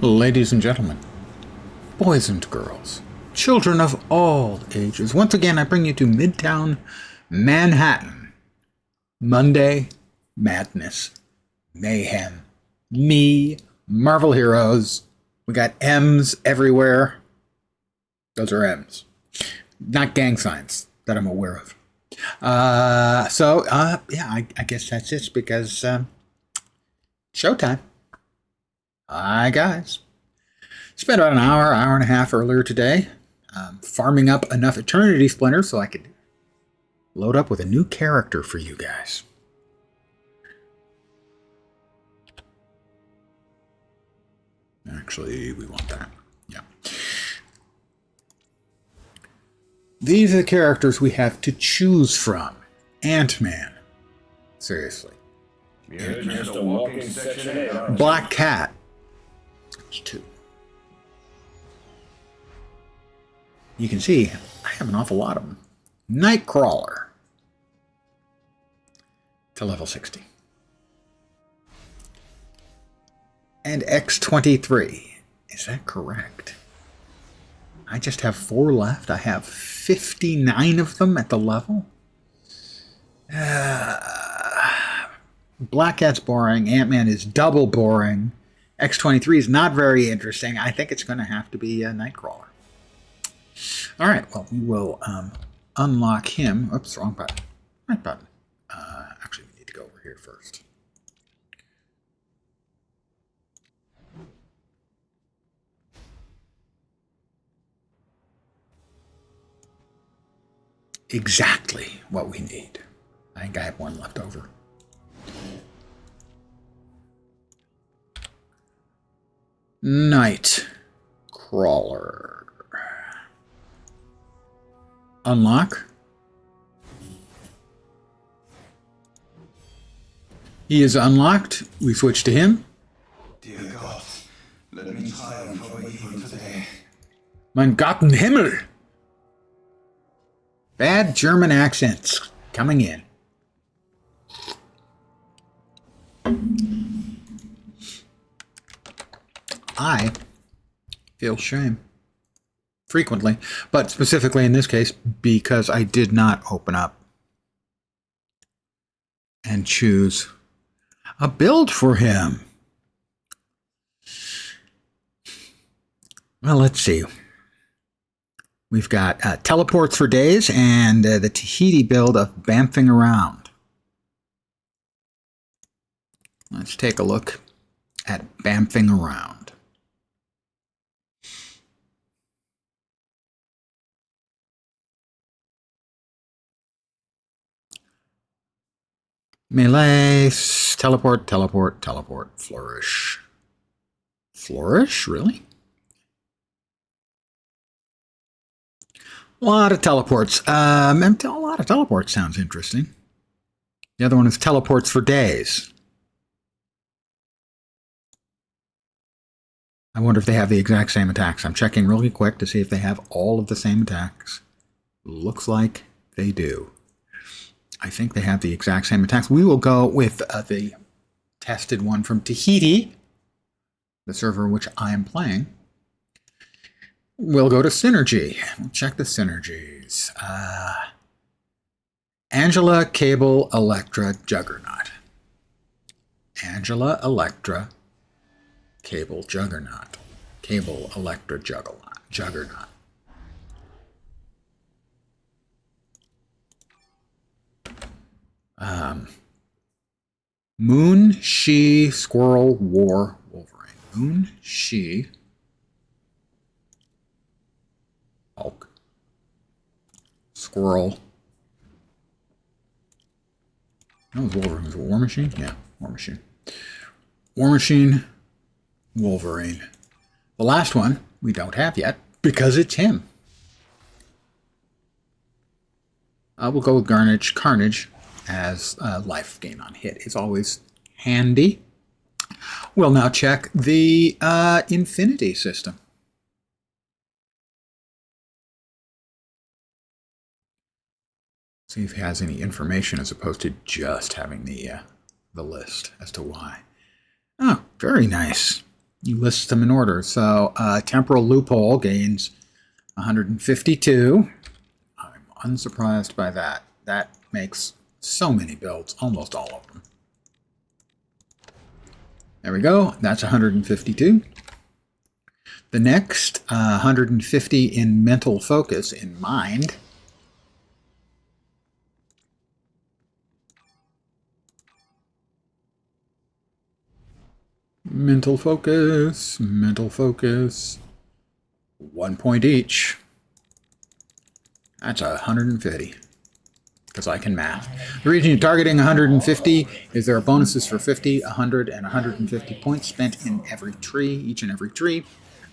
Ladies and gentlemen, boys and girls, children of all ages, once again I bring you to Midtown Manhattan. Monday Madness, Mayhem, me, Marvel Heroes. We got M's everywhere. Those are M's. Not gang signs that I'm aware of. I guess that's it because showtime. Hi, guys. Spent about an hour and a half earlier today farming up enough Eternity Splinters so I could load up with a new character for you guys. Actually, we want that. Yeah. These are the characters we have to choose from. Ant-Man. Seriously. You're just a walking Section 8, aren't you? Black Cat. That's 2. You can see I have an awful lot of them. Nightcrawler. To level 60. And X-23. Is that correct? I just have 4 left. I have 59 of them at the level. Black Cat's boring. Ant-Man is double boring. X-23 is not very interesting. I think it's going to have to be a Nightcrawler. All right. Well, we will unlock him. Oops, wrong button. Right button. Actually, we need to go over here first. Exactly what we need. I think I have 1 left over. Nightcrawler. Unlock. He is unlocked. We switch to him. Dear God, let me triumph over evil today. Mein Gott im Himmel. Bad German accents coming in. I feel shame. Frequently, but specifically in this case because I did not open up and choose a build for him. Well, let's see. We've got teleports for days and the Tahiti build of bamfing around. Let's take a look at bamfing around. Melee, teleport, flourish. Flourish? Really? A lot of teleports. A lot of teleports sounds interesting. The other one is teleports for days. I wonder if they have the exact same attacks. I'm checking really quick to see if they have all of the same attacks. Looks like they do. I think they have the exact same attacks. We will go with the tested one from Tahiti, the server which I am playing. We'll go to Synergy. We'll check the synergies. Angela, Cable, Electra, Juggernaut. Angela, Electra, Cable, Juggernaut. Cable, Electra, Juggernaut. Moon, She, Squirrel, War, Wolverine. Moon, She, Hulk, Squirrel. No, it was Wolverine. Was it War Machine? Yeah, War Machine. War Machine, Wolverine. The last one we don't have yet because it's him. We'll go with Carnage as life gain on hit. It's always handy. We'll now check the Infinity system. See if it has any information as opposed to just having the list as to why. Oh, very nice. You list them in order. So Temporal Loophole gains 152. I'm unsurprised by that. That makes so many builds, almost all of them. There we go. That's 152. The next, 150 in Mental Focus, in Mind. Mental Focus, Mental Focus. 1 point each. That's 150. Because I can math. The reason you're targeting 150 is there are bonuses for 50, 100, and 150 points spent in every tree, each and every tree.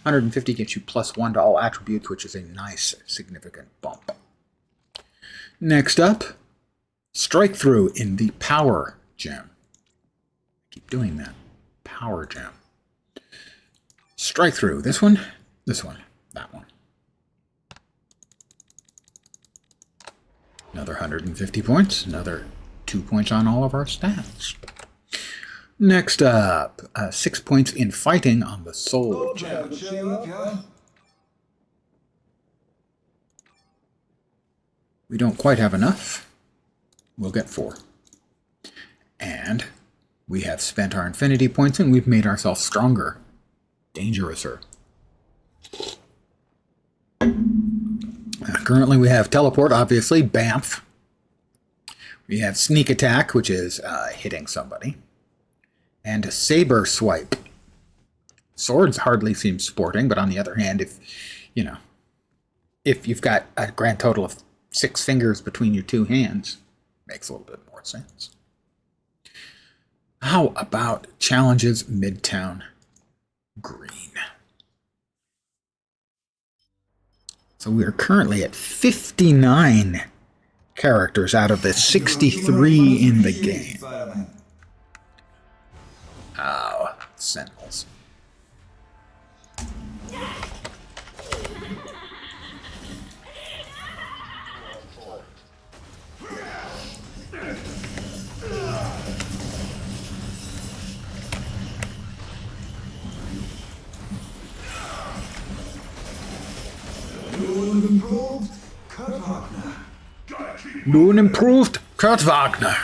150 gets you +1 to all attributes, which is a nice, significant bump. Next up, Strike Through in the Power Gem. Keep doing that. Power Gem. Strike Through. This one, that one. Another 150 points. Another 2 points on all of our stats. Next up, 6 points in Fighting on the Soul Gem. We don't quite have enough. We'll get 4. And we have spent our Infinity points and we've made ourselves stronger. Dangerouser. Currently we have Teleport, obviously, Bamf. We have Sneak Attack, which is hitting somebody. And Saber Swipe. Swords hardly seem sporting, but on the other hand, if you've got a grand total of 6 fingers between your 2 hands, makes a little bit more sense. How about Challenges Midtown Green? So we are currently at 59 characters out of the 63 in the game. Oh, Sentinels. Nun improved Kurt Wagner.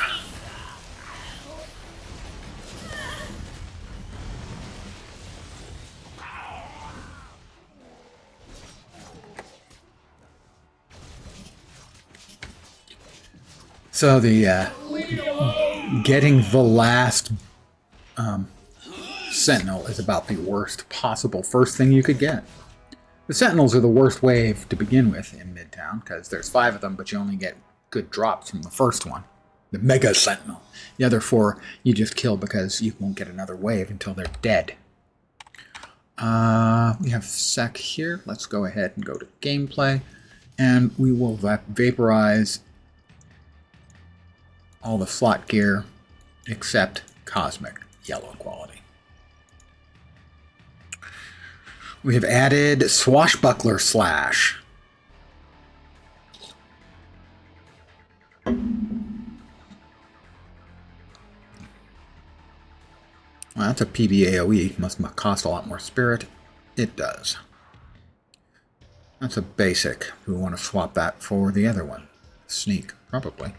So the getting the last Sentinel is about the worst possible first thing you could get. The Sentinels are the worst wave to begin with in Midtown, because there's 5 of them, but you only get good drops from the first one, the Mega Sentinel. The other 4 you just kill because you won't get another wave until they're dead. We have Sec here. Let's go ahead and go to gameplay, and we will vaporize all the slot gear except Cosmic Yellow quality. We have added Swashbuckler Slash. Well, that's a PBAOE. Must cost a lot more spirit. It does. That's a basic. We want to swap that for the other one. Sneak, probably.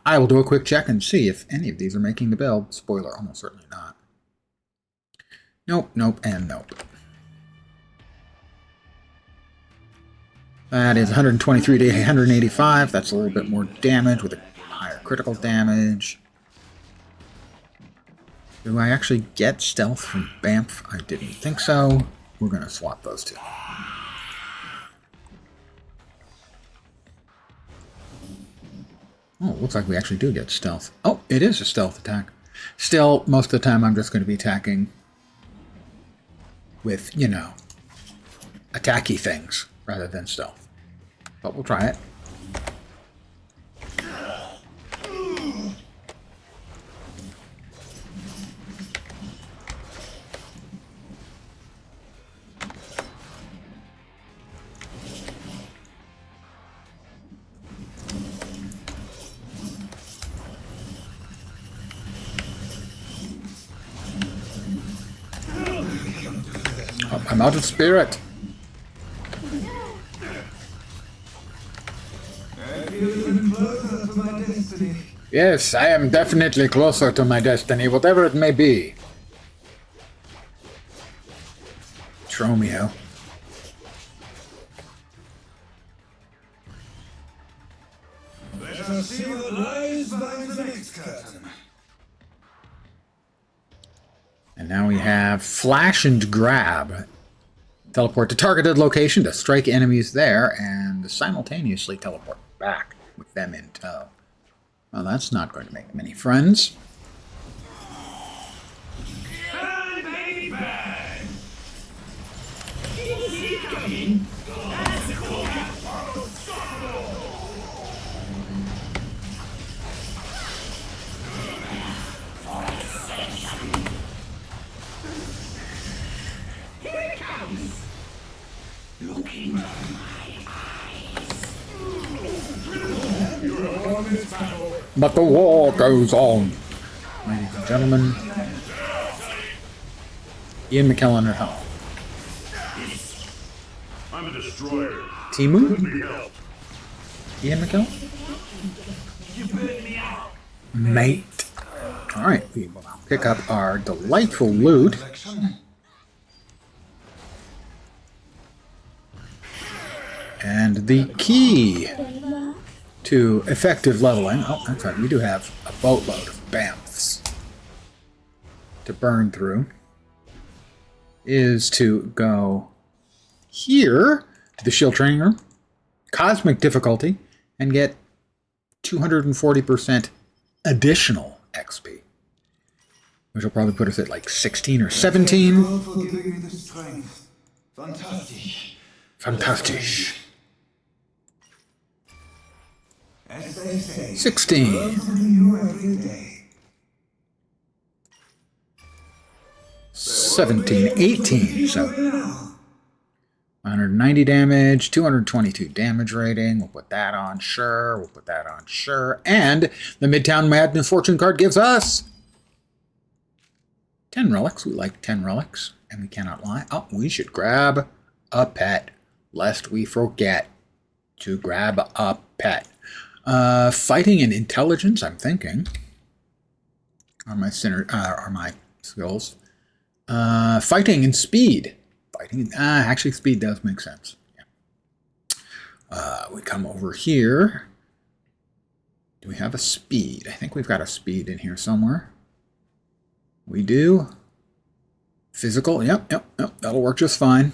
I will do a quick check and see if any of these are making the build. Spoiler, almost certainly not. Nope, nope, and nope. That is 123 to 185. That's a little bit more damage with a higher critical damage. Do I actually get stealth from Bamf? I didn't think so. We're going to swap those two. Oh, looks like we actually do get stealth. Oh, it is a stealth attack. Still, most of the time I'm just going to be attacking with, attacky things rather than stealth. But we'll try it. Oh, I'm out of spirit. I feel even closer to my destiny. Yes, I am definitely closer to my destiny, whatever it may be. Tromeo. Let us see what lies behind the next curtain. And now we have Flash and Grab. Teleport to targeted location to strike enemies there and simultaneously teleport back with them in tow. Well, that's not going to make many friends. But the war goes on. Ladies and gentlemen, Ian McKellen at home. I'm a destroyer. Timu? Couldn't be helped. Ian McKellen? You burned me out. Mate. Alright, we will now pick up our delightful loot. And the key to effective leveling, oh, that's right, we do have a boatload of bamfs to burn through, is to go here to the shield training room, cosmic difficulty, and get 240% additional XP, which will probably put us at like 16 or 17. Thank you for giving me the strength. Fantastic. Fantastic. As they say, 16. learn something new every day. 17, 18, so 190 damage, 222 damage rating. We'll put that on, sure. We'll put that on, sure. And the Midtown Madness Fortune card gives us 10 relics. We like 10 relics, and we cannot lie. Oh, we should grab a pet, lest we forget to grab a pet. Fighting and intelligence, I'm thinking, are my skills. Fighting and speed. Actually, speed does make sense. Yeah. We come over here. Do we have a speed? I think we've got a speed in here somewhere. We do. Physical. Yep. That'll work just fine.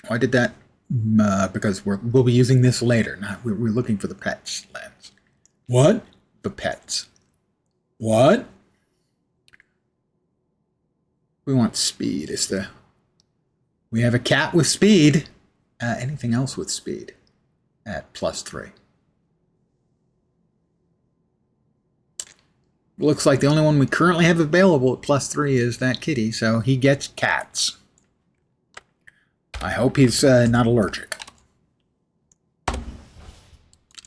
Why did that? Because we'll be using this later. We're looking for the pets lens. What? The pets. What? We want speed. We have a cat with speed. Anything else with speed at +3? Looks like the only one we currently have available at +3 is that kitty, so he gets cats. I hope he's not allergic.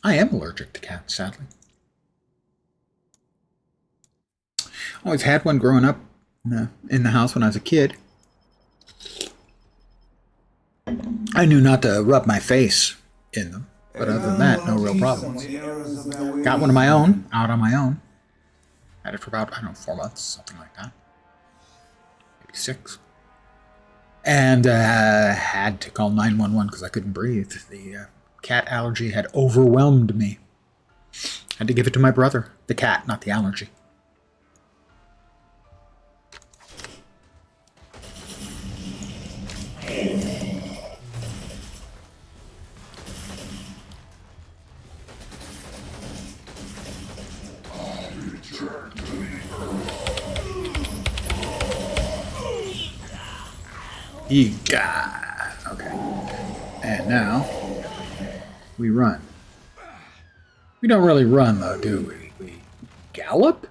I am allergic to cats, sadly. Always had one growing up in the house when I was a kid. I knew not to rub my face in them, but other than that, no real problems. Got one of my own, out on my own. Had it for about, 4 months, something like that. Maybe 6. And had to call 911 because I couldn't breathe. The cat allergy had overwhelmed me. Had to give it to my brother. The cat, not the allergy. Eega. Okay. And now we run. We don't really run though, do we? We gallop?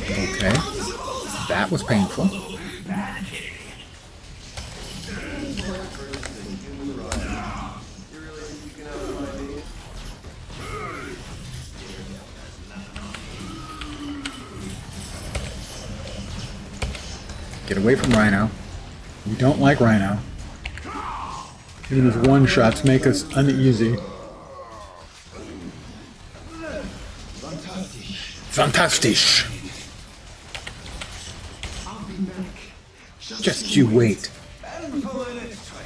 Okay. That was painful. Get away from Rhino. We don't like Rhino. Even his one-shots make us uneasy. Fantastisch! I'll be back. Just you wait. And for my next trick.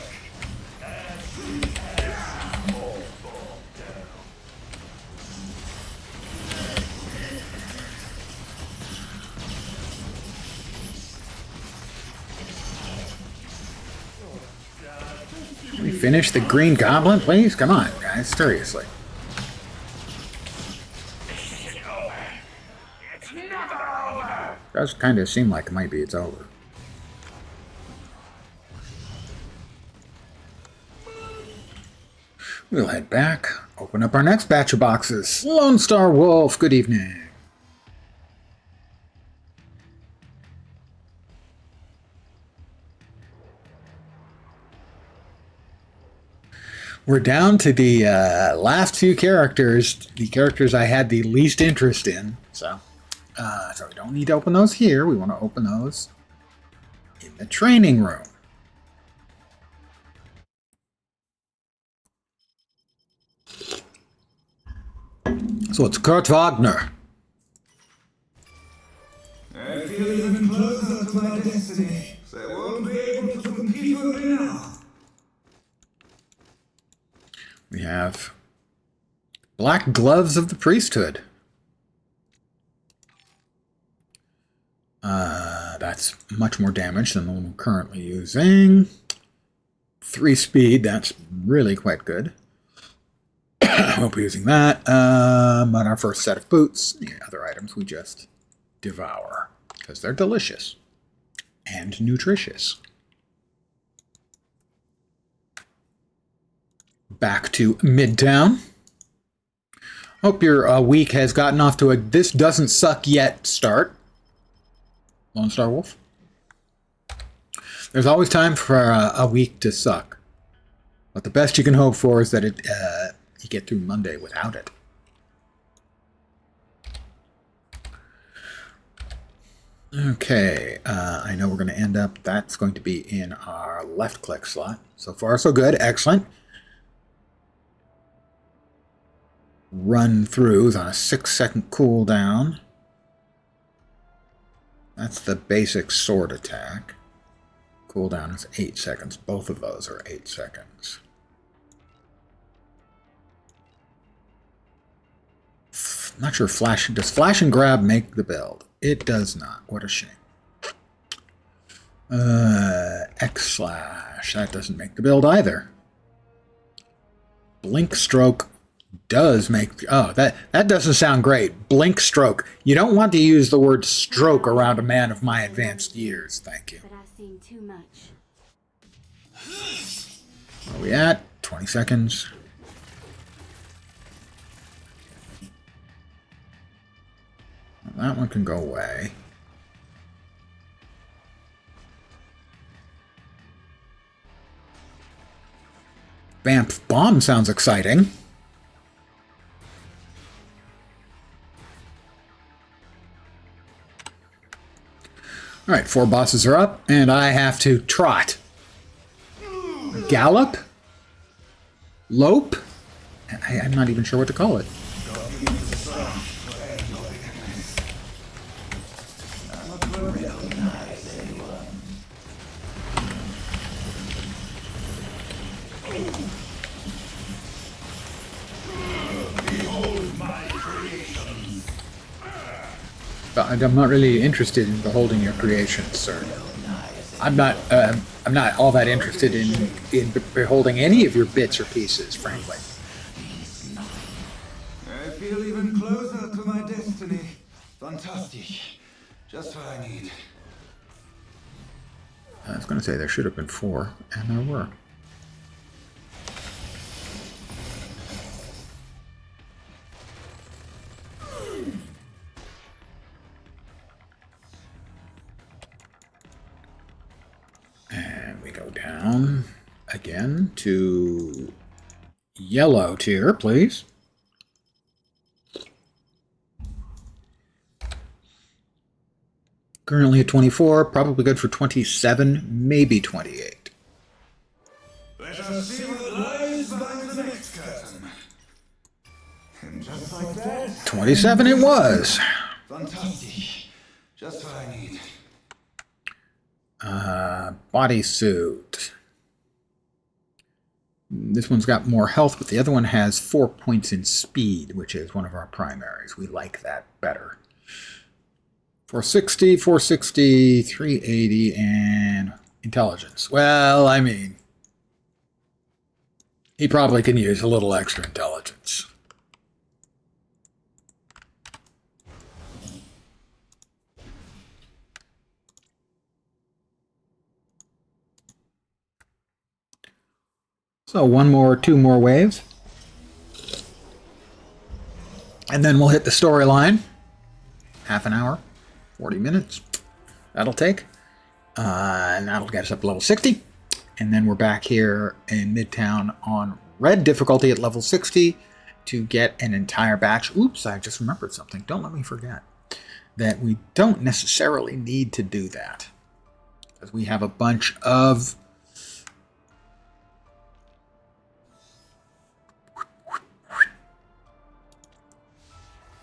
Can we finish the Green Goblin, please? Come on, guys, seriously. Does kind of seem like maybe it's over. We'll head back, open up our next batch of boxes. Lone Star Wolf, good evening. We're down to the last few characters, the characters I had the least interest in. So we don't need to open those here. We want to open those in the training room. So it's Kurt Wagner. I feel even closer to my destiny. They won't be able to compete with me now. We have Black Gloves of the Priesthood. That's much more damage than the one we're currently using. 3 speed, that's really quite good. We'll be using that. On our first set of boots, the other items we just devour because they're delicious and nutritious. Back to Midtown. Hope your week has gotten off to a this doesn't suck yet start. Lone Star Wolf. There's always time for a week to suck. But the best you can hope for is that you get through Monday without it. Okay, I know we're going to end up, that's going to be in our left click slot. So far so good, excellent. Run throughs on a 6-second cooldown. That's the basic sword attack. Cooldown is 8 seconds. Both of those are 8 seconds. I'm not sure does flash and grab make the build? It does not. What a shame. X slash. That doesn't make the build either. Blink stroke does make... Oh, that doesn't sound great. Blink stroke. You don't want to use the word stroke around a man of my advanced years. Thank you. But I've seen too much. Where are we at? 20 seconds. Well, that one can go away. Bamf Bomb sounds exciting. All right, 4 bosses are up, and I have to trot. Gallop? Lope? I'm not even sure what to call it. I'm not really interested in beholding your creations, sir. I'm not all that interested in beholding any of your bits or pieces, frankly. I feel even closer to my destiny. Fantastic. Just what I need. I was going to say there should have been 4, and there were. And we go down again to yellow tier, please. Currently at 24, probably good for 27, maybe 28. Let us see what lies behind the next curtain. And just like that, 27 it was. fantastic. Just what I need. Bodysuit. This one's got more health, but the other one has 4 points in speed, which is one of our primaries. We like that better. 460, 460, 380, and intelligence. Well, I mean, he probably can use a little extra intelligence. So two more waves. And then we'll hit the storyline. Half an hour, 40 minutes. That'll take. And that'll get us up to level 60. And then we're back here in Midtown on red difficulty at level 60 to get an entire batch. Oops, I just remembered something. Don't let me forget that we don't necessarily need to do that, because we have a bunch of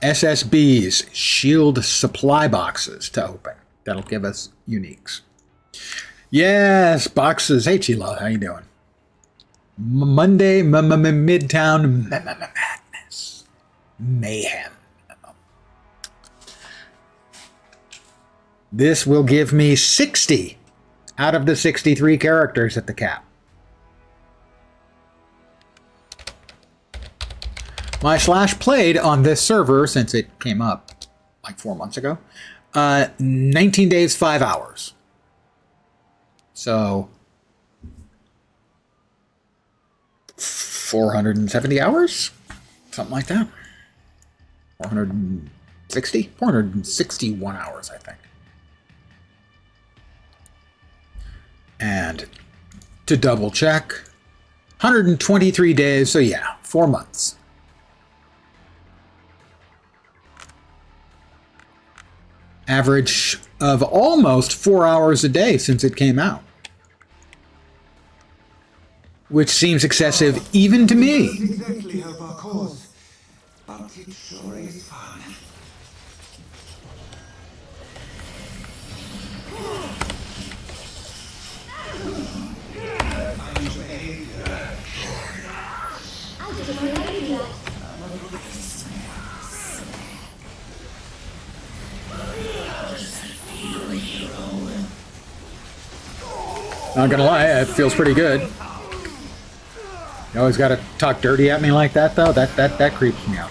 SSBs, shield supply boxes to open. That'll give us uniques. Yes, boxes. Hey, Chila, how you doing? Monday, Midtown Madness. Mayhem. This will give me 60 out of the 63 characters at the cap. My slash played on this server since it came up like 4 months ago. 19 days, 5 hours. So 470 hours? Something like that. 461 hours, I think. And to double check, 123 days, so yeah, 4 months. Average of almost 4 hours a day since it came out, which seems excessive even to me. Doesn't exactly help our cause, but it sure is fun. Not gonna lie, it feels pretty good. You always gotta talk dirty at me like that, though. That creeps me out.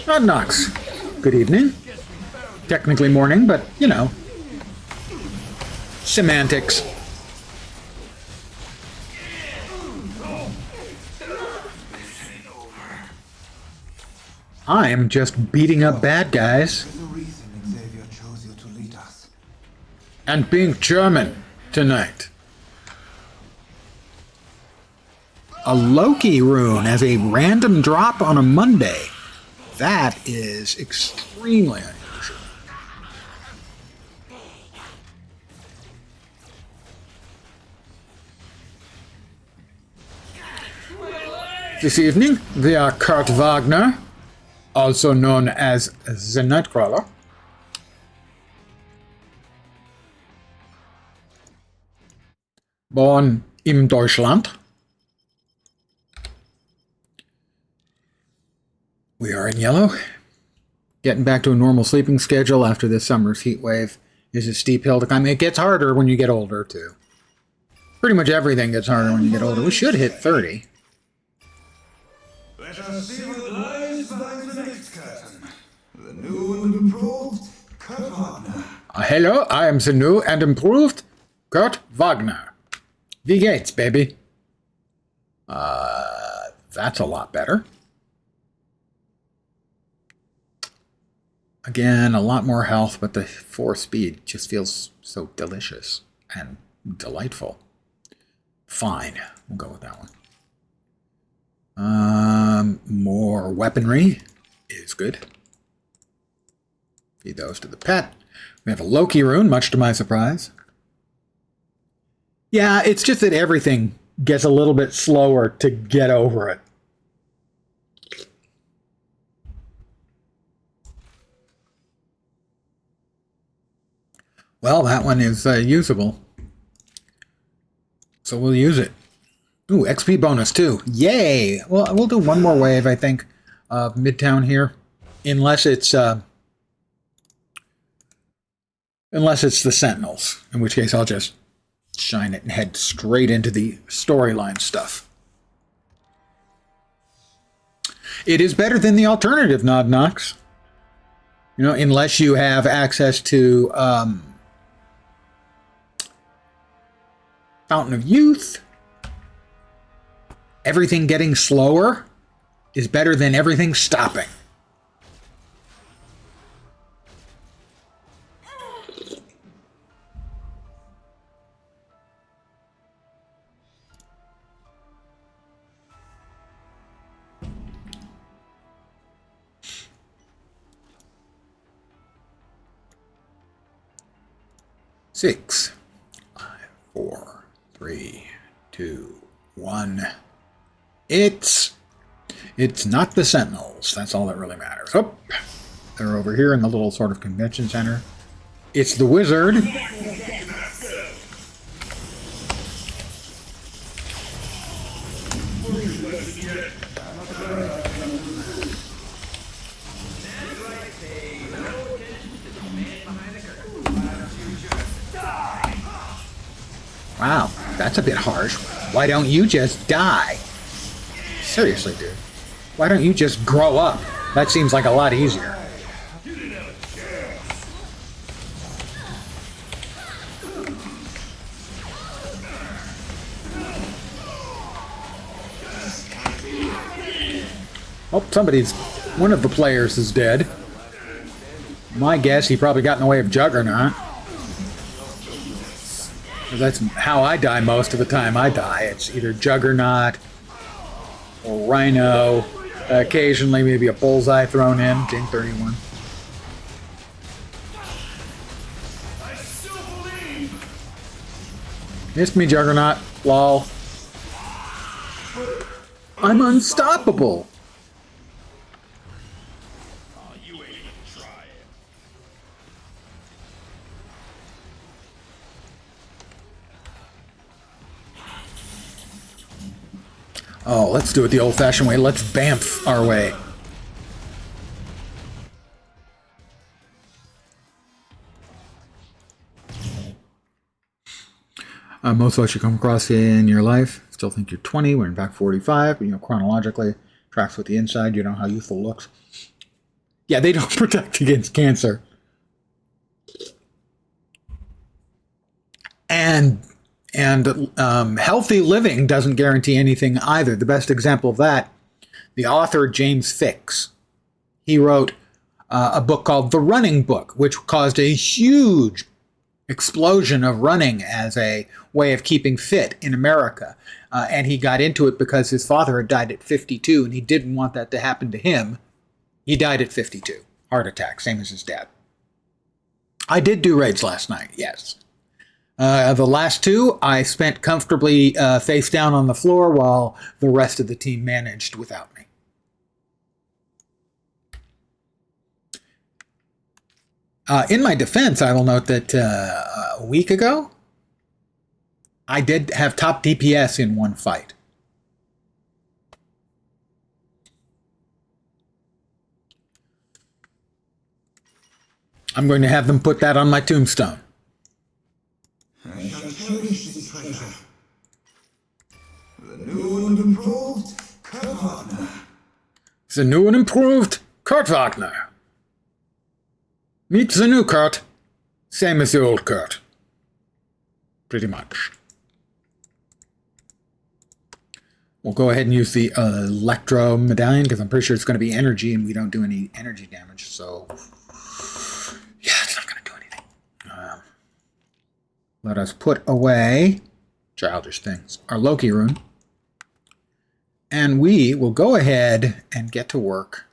Not Knox. Good evening. Technically morning, but you know, semantics. I am just beating up bad guys. There's a reason Xavier chose you to lead us. And being German tonight. A Loki rune as a random drop on a Monday. That is extremely unusual. This evening, we are Kurt Wagner, also known as the Nightcrawler. Born in Deutschland. We are in yellow. Getting back to a normal sleeping schedule after this summer's heat wave is a steep hill to climb. It gets harder when you get older, too. Pretty much everything gets harder when you get older. We should hit 30. Let us see what lies behind the next curtain. The new and improved Kurt Wagner. Hello, I am the new and improved Kurt Wagner. Wie geht's, baby? That's a lot better. Again, a lot more health, but the 4 speed just feels so delicious and Delightful. Fine. We'll go with that one. More weaponry is good. Feed those to the pet. We have a Loki rune, much to my surprise. Yeah, it's just that everything gets a little bit slower to get over it. Well, that one is usable. So we'll use it. Ooh, XP bonus too. Yay! Well, we'll do one more wave, I think, of Midtown here. Unless it's the Sentinels. In which case I'll just shine it and head straight into the storyline stuff. It is better than the alternative, Nod Knox. You know, unless you have access to Fountain of Youth, everything getting slower is better than everything stopping. Six, 5, 4, 3, 2, 1. It's not the Sentinels. That's all that really matters. Oh, they're over here in the little sort of convention center. It's the Wizard. Wow, that's a bit harsh. Why don't you just die? Seriously, dude. Why don't you just grow up? That seems like a lot easier. Oh, one of the players is dead. My guess, he probably got in the way of Juggernaut. That's how I die most of the time I die. It's either Juggernaut or Rhino. Occasionally maybe a Bullseye thrown in. Jing 31. Missed me, Juggernaut. Lol. I'm unstoppable. Oh, let's do it the old-fashioned way. Let's bamf our way. Most of what you come across in your life, still think you're 20, when in fact 45, but, you know, chronologically, tracks with the inside, you know how youthful looks. Yeah, they don't protect against cancer. And healthy living doesn't guarantee anything either. The best example of that, the author James Fix, he wrote a book called The Running Book, which caused a huge explosion of running as a way of keeping fit in America. And he got into it because his father had died at 52, and he didn't want that to happen to him. He died at 52. Heart attack, same as his dad. I did do raids last night, yes. The last two, I spent comfortably face down on the floor while the rest of the team managed without me. In my defense, I will note that a week ago, I did have top DPS in one fight. I'm going to have them put that on my tombstone. I shall cherish this treasure. The new and improved Kurt Wagner. The new and improved Kurt Wagner. Meet the new Kurt. Same as the old Kurt. Pretty much. We'll go ahead and use the Electro Medallion because I'm pretty sure it's going to be energy and we don't do any energy damage, so yeah, it's not going to do anything. Let us put away, childish things, our Loki rune. And we will go ahead and get to work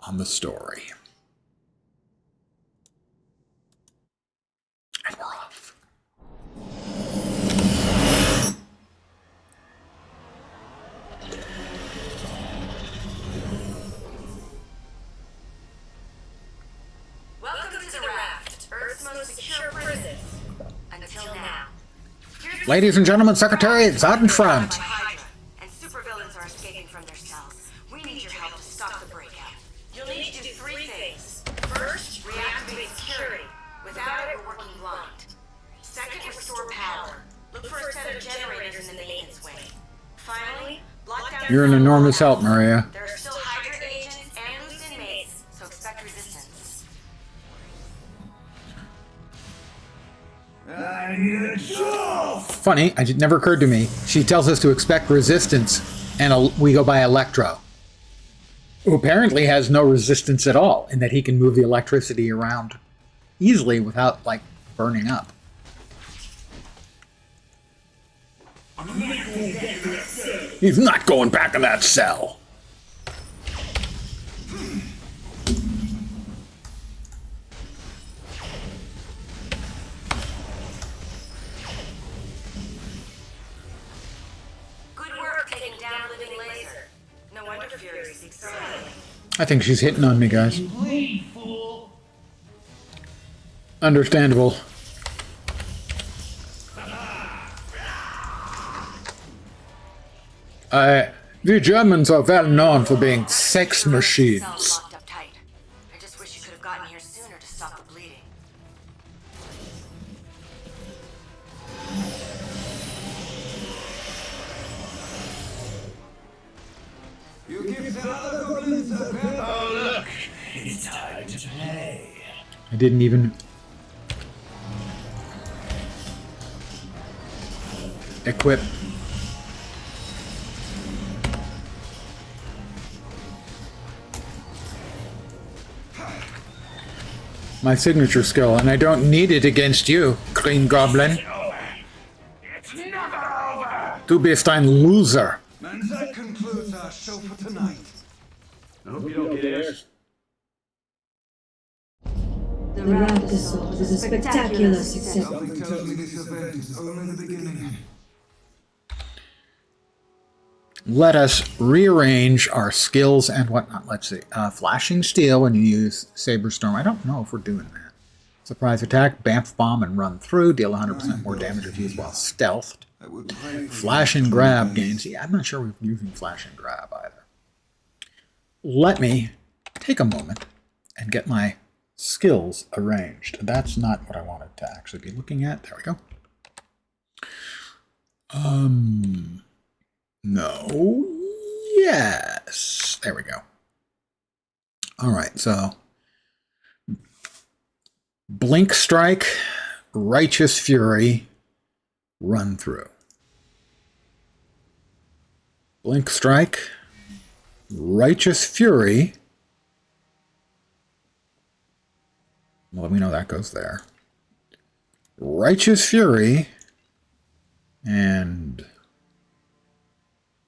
on the story. And we're off. Welcome to the Raft, Earth's most secure prison. Until now. Ladies and gentlemen, Secretary, it's out in front. Hydra, and supervillains are escaping from their cells. We need your help to stop the breakout. You'll need to do three things. First, reactivate security. Without it, we're working blind. Second, restore power. Look for a set of generators in the maintenance wing. Finally, lock down... You're an enormous help, Maria. There are still Hydra agents and loose inmates, so expect resistance. I need a job! Funny, it never occurred to me. She tells us to expect resistance, and we go by Electro, who apparently has no resistance at all, in that he can move the electricity around easily without, like, burning up. He's not going back in that cell. Good work taking down a living laser. No wonder Fury seeks silence. I think she's hitting on me, guys. Bleed, fool. Understandable. The Germans are well known for being sex Cell's machines. locked up tight. I just wish you could have gotten here sooner to stop the bleeding. You give the other goblins a bell. Oh, look. It's time to play. I didn't even equip. My signature skill, and I don't need it against you, Green Goblin. It's never over. Du bist ein Loser. And that concludes our show for tonight. I hope you don't get airs. The Raft Assault was a spectacular success. Something tells me this event is only the beginning. Let us rearrange our skills and whatnot. Let's see. Flashing Steel when you use Saber Storm. I don't know if we're doing that. Surprise attack, Bamf Bomb, and Run Through. Deal 100% more damage if used while stealthed. I would pray for Flash and Grab gains. Yeah, I'm not sure we're using Flash and Grab either. Let me take a moment and get my skills arranged. That's not what I wanted to actually be looking at. There we go. No. Yes. There we go. All right, so Blink Strike, Righteous Fury, Run Through. Blink Strike, Righteous Fury. Well, we know that goes there. Righteous Fury and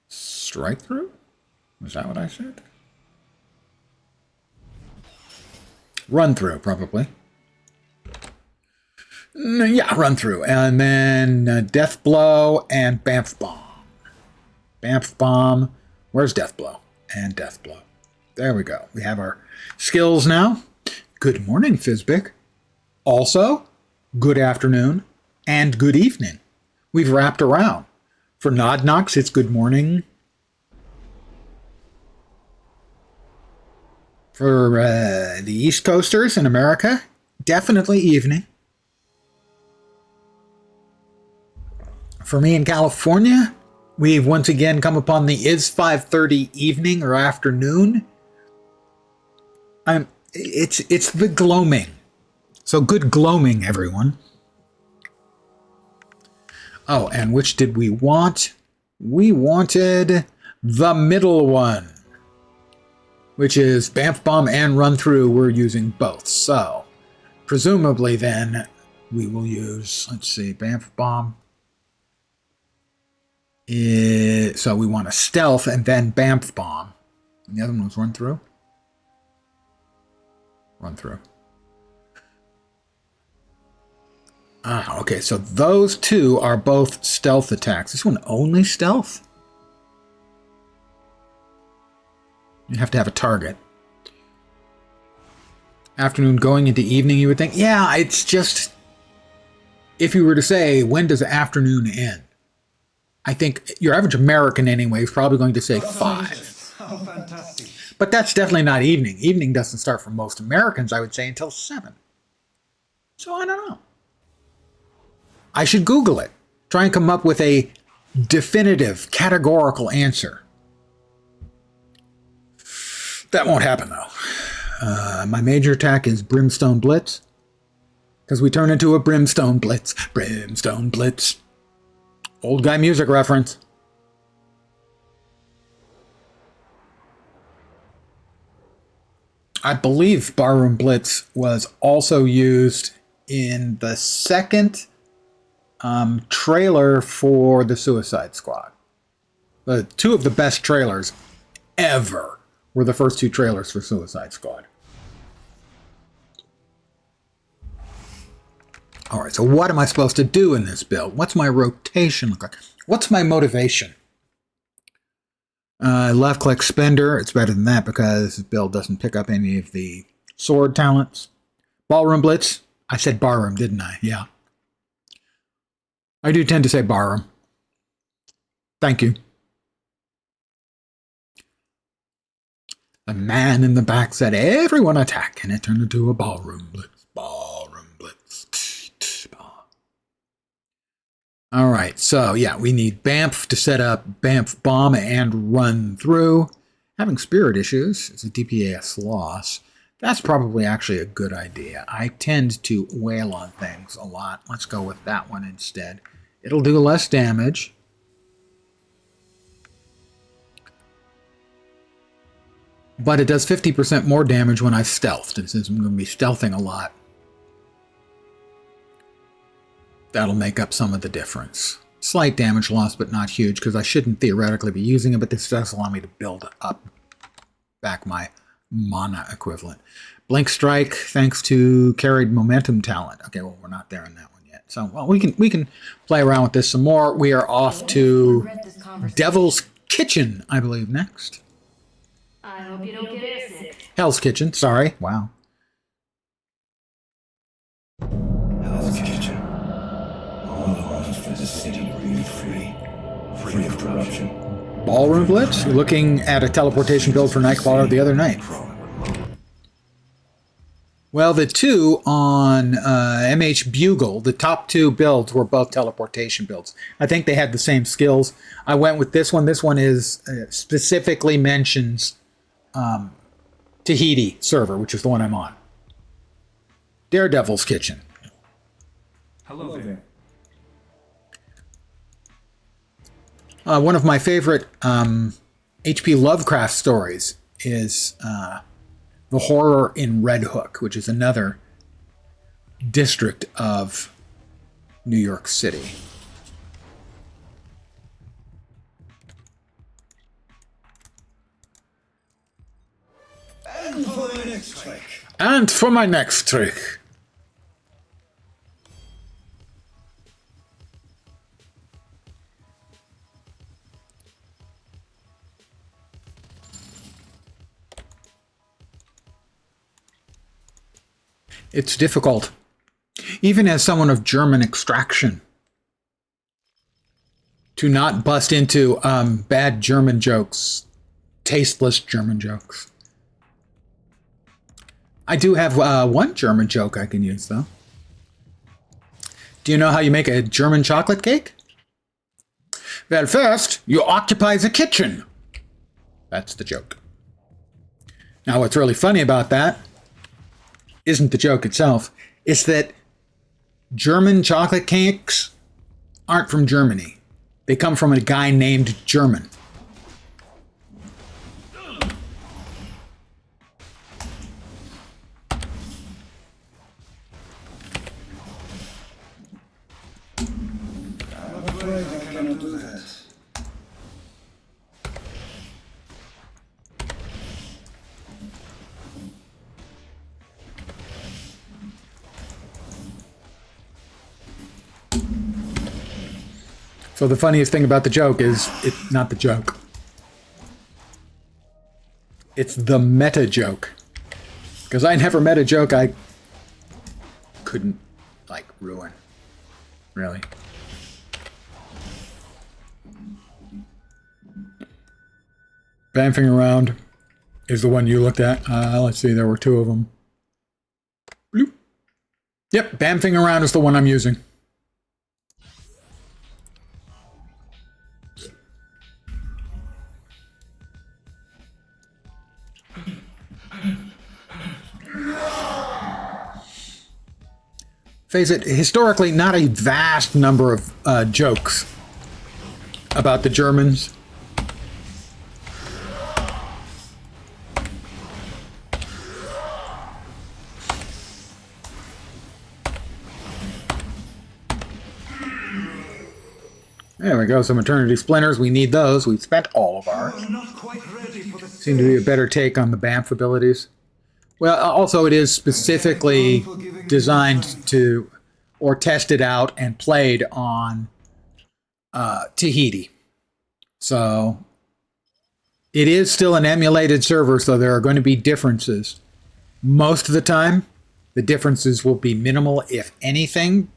Strike Through? Was that what I said? Run Through, probably. Yeah, Run Through. And then Death Blow and Bamf Bomb. Bamf Bomb. Where's Death Blow? And Death Blow. There we go. We have our skills now. Good morning, Fizbic. Also, good afternoon and good evening. We've wrapped around. For Nod Knox, it's good morning. For the East Coasters in America, definitely evening. For me in California, we've once again come upon the is 5:30 evening or afternoon. It's the gloaming. So good gloaming, everyone. Oh, and which did we want? We wanted the middle one, which is Bamf Bomb and Run Through. We're using both. So presumably then we will use, let's see, Bamf Bomb. So we want a stealth and then Bamf Bomb. And the other one was run through? Run through. Ah, okay, so those two are both stealth attacks. This one only stealth? You have to have a target. Afternoon going into evening, you would think? Yeah, it's just... If you were to say, when does afternoon end? I think your average American anyway is probably going to say 5. How fantastic. But that's definitely not evening. Evening doesn't start for most Americans, I would say, until 7. So I don't know. I should Google it. Try and come up with a definitive, categorical answer. That won't happen, though. My major attack is Brimstone Blitz. Because we turn into a Brimstone Blitz. Brimstone Blitz. Old guy music reference. I believe Barroom Blitz was also used in the second trailer for the Suicide Squad. The two of the best trailers ever were the first 2 trailers for Suicide Squad. All right, so what am I supposed to do in this build? What's my rotation look like? What's my motivation? Left-click Spender. It's better than that because this build doesn't pick up any of the sword talents. Ballroom Blitz. I said barroom, didn't I? Yeah. I do tend to say barroom. Thank you. The man in the back said, everyone attack, and it turned into a ballroom blitz. Ballroom blitz. All right, so yeah, we need Bamf to set up Bamf Bomb and run through. Having spirit issues is a DPS loss. That's probably actually a good idea. I tend to wail on things a lot. Let's go with that one instead. It'll do less damage. But it does 50% more damage when I stealthed. And since I'm going to be stealthing a lot, that'll make up some of the difference. Slight damage loss, but not huge, because I shouldn't theoretically be using it, but this does allow me to build up back my mana equivalent. Blink Strike, thanks to carried momentum talent. Okay, well, we're not there in that one yet. So, well, we can play around with this some more. We are off to Devil's Kitchen, I believe, next. I hope you don't get airsick. Hell's Kitchen, sorry. Wow. Hell's Kitchen. All the ones for the city to breathe free. Free of corruption. Ballroom Blitz? You're looking at a teleportation build for Nightcrawler the other night. Well, the two on MH Bugle, the top 2 builds were both teleportation builds. I think they had the same skills. I went with this one. This one is specifically mentions Tahiti server, which is the one I'm on. Daredevil's Kitchen. Hello there. One of my favorite H.P. Lovecraft stories is The Horror in Red Hook, which is another district of New York City. And for the next trick. And for my next trick. It's difficult, even as someone of German extraction, to not bust into bad German jokes, tasteless German jokes. I do have one German joke I can use, though. Do you know how you make a German chocolate cake? Well, first, you occupy the kitchen. That's the joke. Now, what's really funny about that isn't the joke itself. It's that German chocolate cakes aren't from Germany. They come from a guy named German. afraid I cannot do that. So the funniest thing about the joke is it's not the joke. It's the meta joke. Because I never met a joke I couldn't, like, ruin. Really. Bamfing around is the one you looked at. Let's see, there were two of them. Bloop. Yep, bamfing around is the one I'm using. Face it, historically, not a vast number of jokes about the Germans. There we go, some Eternity Splinters. We need those. We've spent all of ours. Seem to be a better take on the BAMF abilities. Well, also it is specifically designed to, or tested out and played on Tahiti. So it is still an emulated server, so there are going to be differences. Most of the time, the differences will be minimal, if anything,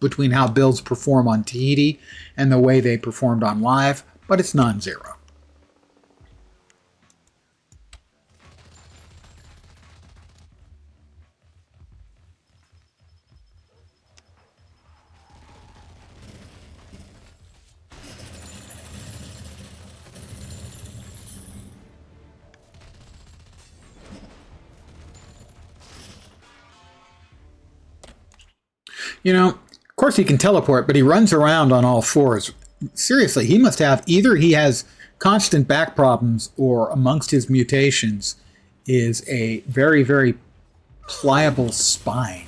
between how builds perform on Tahiti and the way they performed on live, but it's non-zero. You know, of course he can teleport, but he runs around on all fours. Seriously, he must have, either he has constant back problems or amongst his mutations is a very, very pliable spine.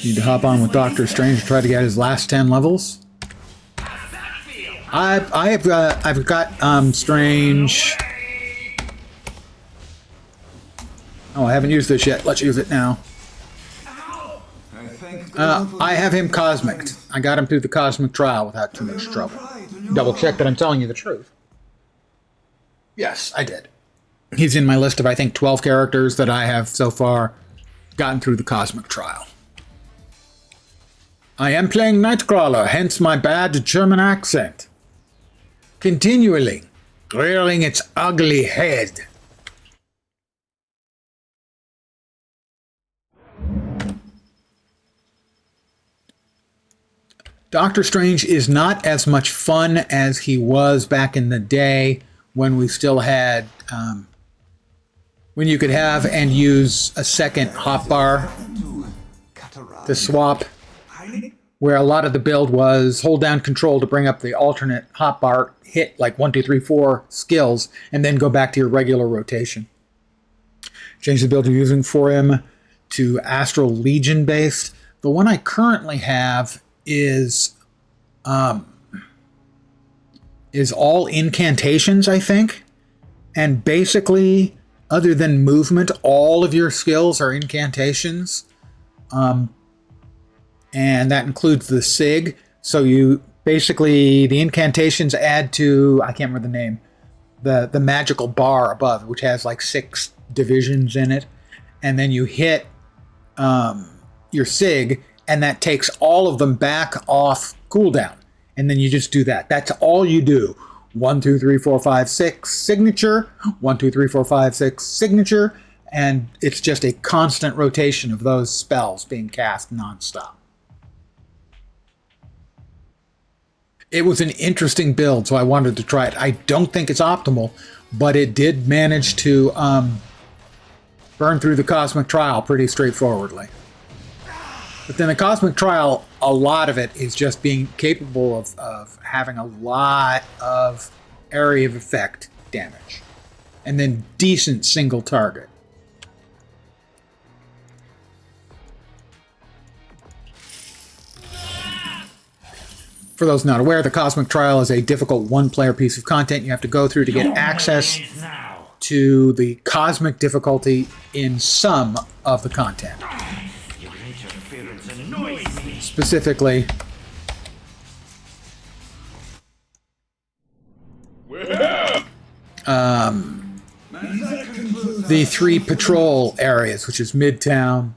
Need to hop on with Doctor Strange to try to get his last 10 levels. I've got Strange. Oh, I haven't used this yet. Let's use it now. I have him cosmicked. I got him through the cosmic trial without too much trouble. Double check that I'm telling you the truth. Yes, I did. He's in my list of, I think, 12 characters that I have so far gotten through the cosmic trial. I am playing Nightcrawler, hence my bad German accent. Continually rearing its ugly head. Doctor Strange is not as much fun as he was back in the day when we still had, when you could have and use a second hotbar to swap, where a lot of the build was hold down control to bring up the alternate hotbar, hit like 1, 2, 3, 4 skills, and then go back to your regular rotation. Change the build you're using for him to Astral Legion based. The one I currently have is all incantations, I think. And basically, other than movement, all of your skills are incantations. And that includes the SIG. So you basically, the incantations add to, I can't remember the name, the magical bar above, which has like 6 divisions in it. And then you hit your SIG, and that takes all of them back off cooldown. And then you just do that. That's all you do. 1, 2, 3, 4, 5, 6, signature. 1, 2, 3, 4, 5, 6, signature. And it's just a constant rotation of those spells being cast nonstop. It was an interesting build, so I wanted to try it. I don't think it's optimal, but it did manage to burn through the Cosmic Trial pretty straightforwardly. But then the Cosmic Trial, a lot of it is just being capable of having a lot of area of effect damage. And then decent single target. For those not aware, the Cosmic Trial is a difficult one-player piece of content you have to go through to get access to the cosmic difficulty in some of the content. Your interference annoys me. Specifically, the 3 patrol areas, which is Midtown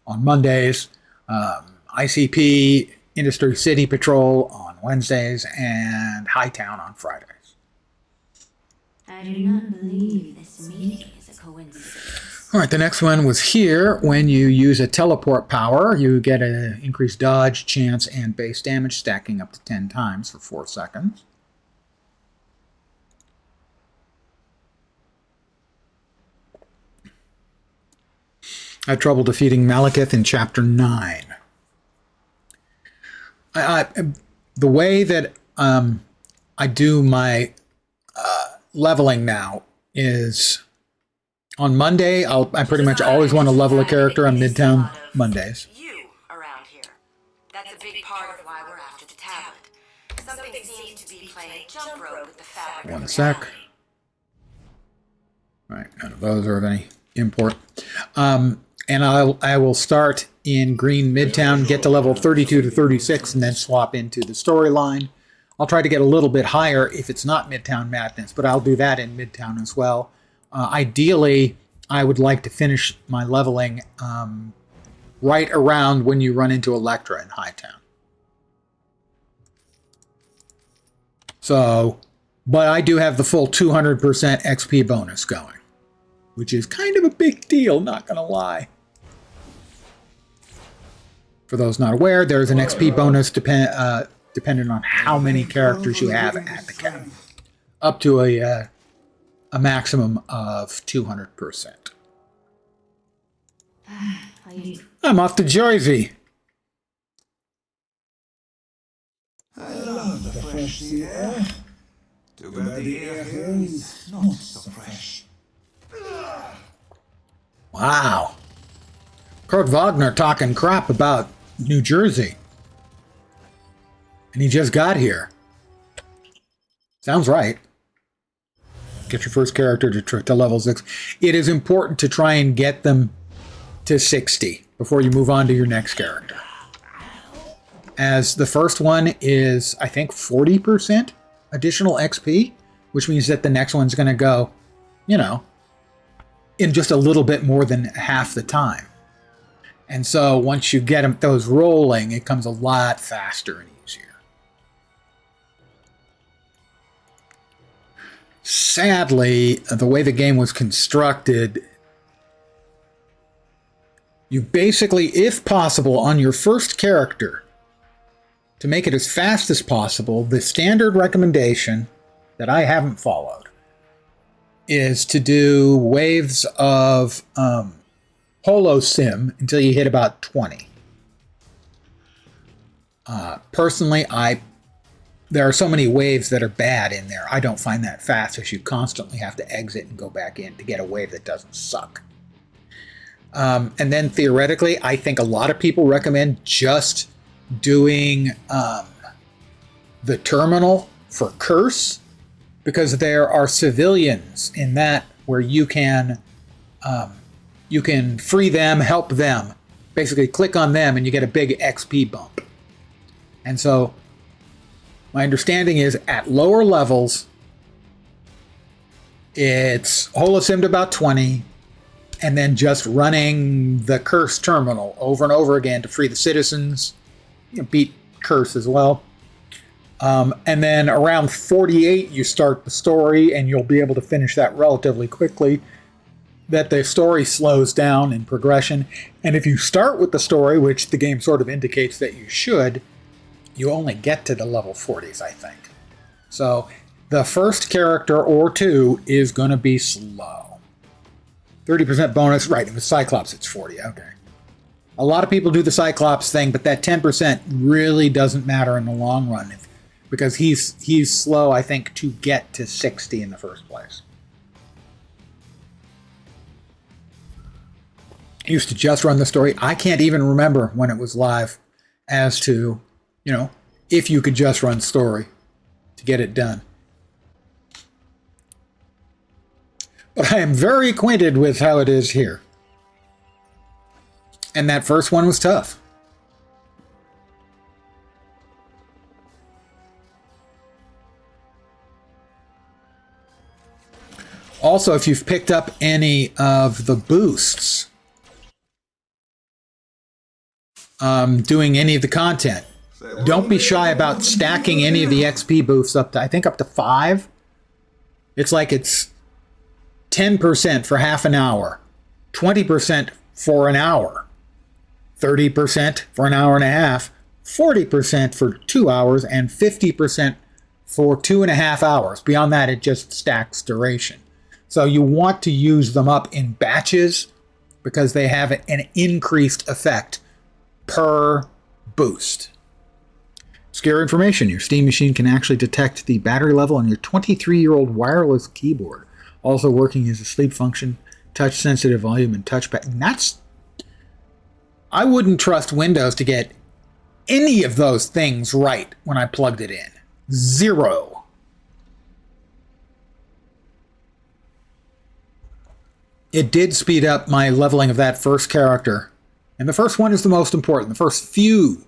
on Mondays, ICP, Industry City Patrol on Wednesdays, and Hightown on Fridays. I do not believe this meeting is a coincidence. All right, the next one was here. When you use a teleport power, you get an increased dodge, chance, and base damage, stacking up to 10 times for 4 seconds. I had trouble defeating Malekith in Chapter 9. The way that I do my leveling now is on Monday. I pretty much always want to level a character on Midtown Mondays. You around here. That's a big part of why we're after the tablet. Something seems to be playing jump rope with the fabric. One sec. All right, none of those are of any import. And I will start in Green Midtown, get to level 32 to 36, and then swap into the storyline. I'll try to get a little bit higher if it's not Midtown Madness, but I'll do that in Midtown as well. Ideally, I would like to finish my leveling right around when you run into Elektra in Hightown. So, but I do have the full 200% XP bonus going, which is kind of a big deal, not going to lie. For those not aware, there's an XP bonus dependent on how many characters you have at the camp, up to a maximum of 200%. I'm off to Jersey. I love the fresh sea air. Too bad the air here is not so fresh. Wow. Kurt Wagner talking crap about New Jersey. And he just got here. Sounds right. Get your first character to level 6. It is important to try and get them to 60 before you move on to your next character. As the first one is, I think, 40% additional XP, which means that the next one's going to go, you know, in just a little bit more than half the time. And so once you get those rolling, it comes a lot faster and easier. Sadly, the way the game was constructed, you basically, if possible, on your first character, to make it as fast as possible, the standard recommendation that I haven't followed is to do waves of holo sim until you hit about 20. Personally, there are so many waves that are bad in there. I don't find that fast, as you constantly have to exit and go back in to get a wave that doesn't suck. And then theoretically, I think a lot of people recommend just doing the terminal for Curse, because there are civilians in that where you can free them, help them. Basically, click on them and you get a big XP bump. And so, my understanding is at lower levels, it's holosimmed about 20, and then just running the Curse terminal over and over again to free the citizens, beat Curse as well. And then around 48, you start the story, and you'll be able to finish that relatively quickly. That the story slows down in progression. And if you start with the story, which the game sort of indicates that you should, you only get to the level 40s, I think. So the first character or two is going to be slow. 30% bonus, right, and with Cyclops it's 40, okay. A lot of people do the Cyclops thing, but that 10% really doesn't matter in the long run because he's slow, I think, to get to 60 in the first place. I used to just run the story. I can't even remember when it was live as to, if you could just run story to get it done. But I am very acquainted with how it is here. And that first one was tough. Also, if you've picked up any of the boosts, doing any of the content, don't be shy about stacking any of the XP boosts up to, I think, up to 5. It's like it's 10% for half an hour, 20% for an hour, 30% for an hour and a half, 40% for 2 hours, and 50% for 2.5 hours. Beyond that, it just stacks duration. So you want to use them up in batches because they have an increased effect per boost. Scary information. Your Steam machine can actually detect the battery level on your 23-year-old wireless keyboard. Also working as a sleep function, touch-sensitive volume, and touchpad. And I wouldn't trust Windows to get any of those things right when I plugged it in. 0. It did speed up my leveling of that first character. And the first one is the most important. The first few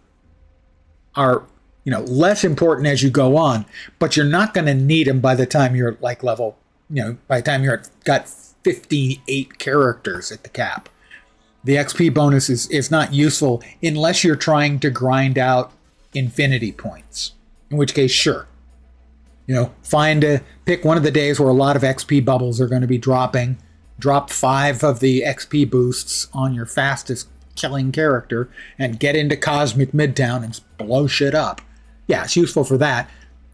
are, less important as you go on, but you're not going to need them by the time you're like level, by the time you're got 58 characters at the cap. The XP bonus is not useful unless you're trying to grind out infinity points. In which case, sure. Pick one of the days where a lot of XP bubbles are going to be dropping. Drop 5 of the XP boosts on your fastest killing character and get into Cosmic Midtown and blow shit up. Yeah, it's useful for that.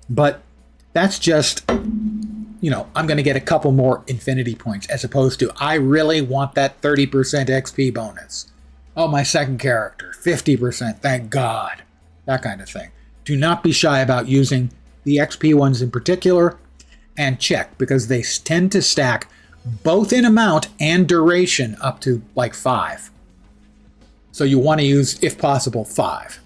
But that's just, I'm going to get a couple more infinity points as opposed to, I really want that 30% XP bonus. Oh, my second character, 50%, thank God. That kind of thing. Do not be shy about using the XP ones in particular and check because they tend to stack both in amount and duration up to like 5. So you want to use, if possible, 5.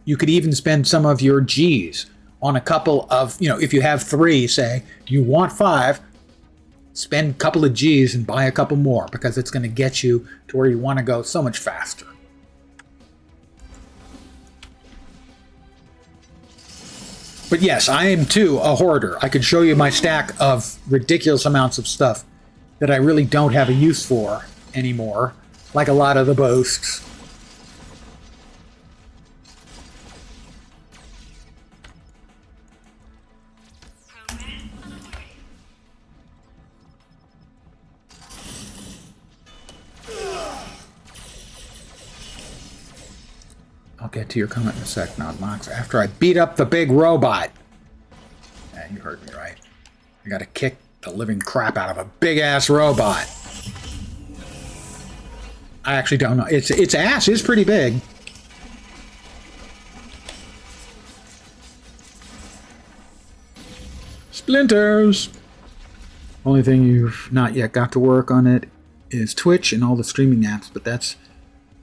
You could even spend some of your Gs on a couple of, if you have 3, say, you want 5, spend a couple of Gs and buy a couple more because it's going to get you to where you want to go so much faster. But yes, I am too a hoarder. I could show you my stack of ridiculous amounts of stuff that I really don't have a use for anymore, like a lot of the boasts. I'll get to your comment in a sec, Nodmox. After I beat up the big robot. Yeah, you heard me right. I gotta kick the living crap out of a big-ass robot. I actually don't know. Its ass is pretty big. Splinters! Only thing you've not yet got to work on it is Twitch and all the streaming apps, but that's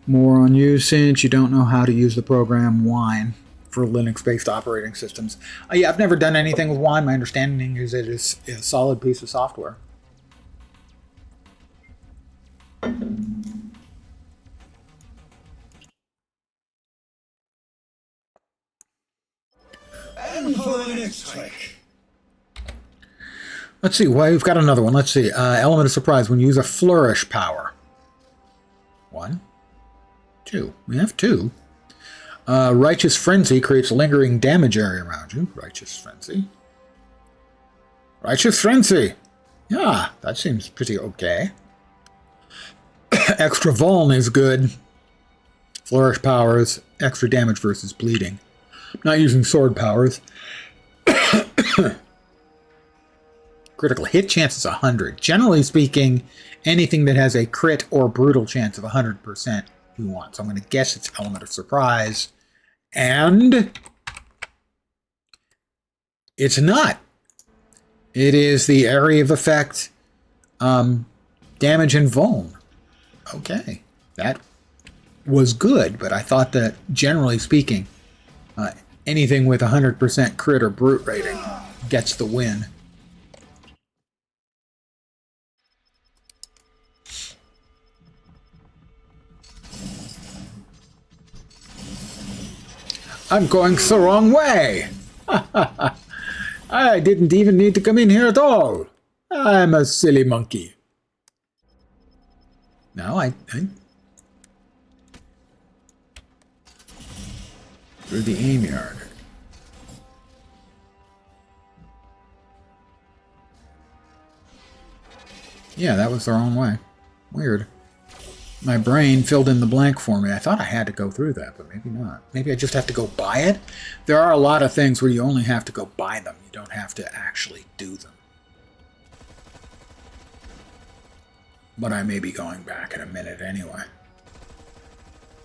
more on you since you don't know how to use the program Wine for Linux-based operating systems. Yeah, I've never done anything with Wine. My understanding is it is a solid piece of software. And for the next trick. Let's see. Well, we've got another one. Let's see. Element of surprise when you use a flourish power. 1, 2. We have 2. Righteous Frenzy creates a lingering damage area around you. Righteous Frenzy. Righteous Frenzy! Yeah, that seems pretty okay. Extra Vuln is good. Flourish powers, extra damage versus bleeding. Not using sword powers. Critical hit chance is 100. Generally speaking, anything that has a crit or brutal chance of 100% we want. So I'm going to guess it's element of surprise. And it's not. It is the area of effect, damage and vuln. Okay, that was good, but I thought that, generally speaking, anything with 100% crit or brute rating gets the win. I'm going the wrong way. I didn't even need to come in here at all. I'm a silly monkey. No, I through the aim yard. Yeah, that was the wrong way. Weird. My brain filled in the blank for me. I thought I had to go through that, but maybe not. Maybe I just have to go buy it. There are a lot of things where you only have to go buy them. You don't have to actually do them. But I may be going back in a minute anyway.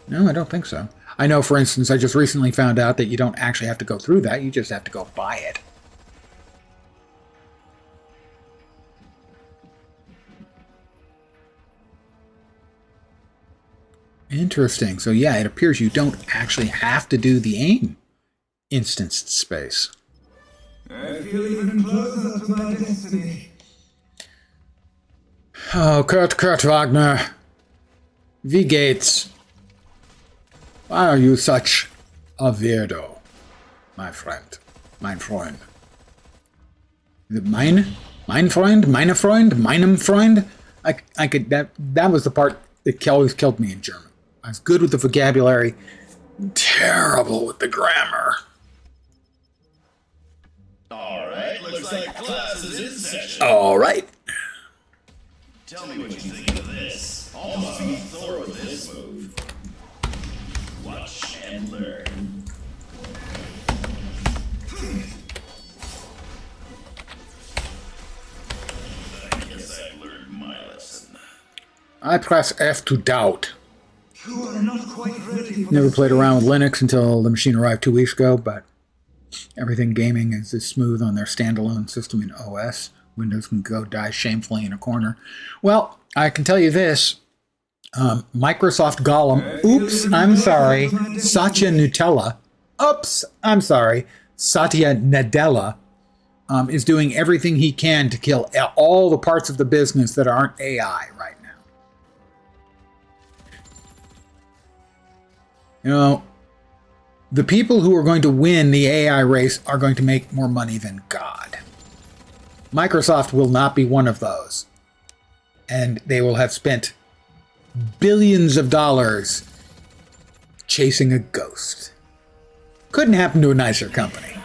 No, I don't think so. I know, for instance, I just recently found out that you don't actually have to go through that. You just have to go buy it. Interesting. So yeah, it appears you don't actually have to do the aim instanced space. I feel even closer to my destiny. Oh, Kurt Wagner. Wie geht's? Why are you such a weirdo, my friend? Mein Freund. Is it mine? Mein Freund? Meine Freund? Meinem Freund? I could, that was the part that always killed me in German. I was good with the vocabulary, terrible with the grammar. Alright, looks like class is in session. Alright. Tell me what you think of this. Almost beat Thor with this move. Watch and learn. I guess I've learned my lesson. I press F to doubt. You are not quite ready for Never played around with Linux until the machine arrived 2 weeks ago, but everything gaming is as smooth on their standalone system in OS. Windows can go die shamefully in a corner. Well, I can tell you this. Microsoft Golem, oops, I'm sorry, Satya Nutella, oops, I'm sorry, Satya Nadella, is doing everything he can to kill all the parts of the business that aren't AI right now. You know, the people who are going to win the AI race are going to make more money than God. Microsoft will not be one of those. And they will have spent billions of dollars chasing a ghost. Couldn't happen to a nicer company.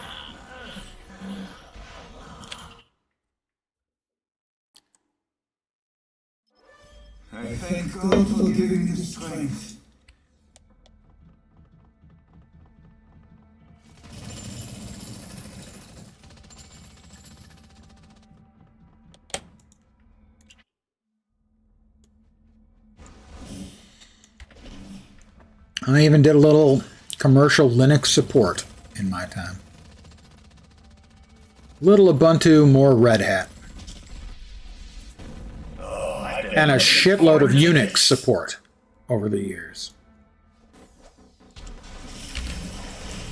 I thank God for giving me strength. I even did a little commercial Linux support in my time. Little Ubuntu, more Red Hat. And a shitload of Unix support over the years.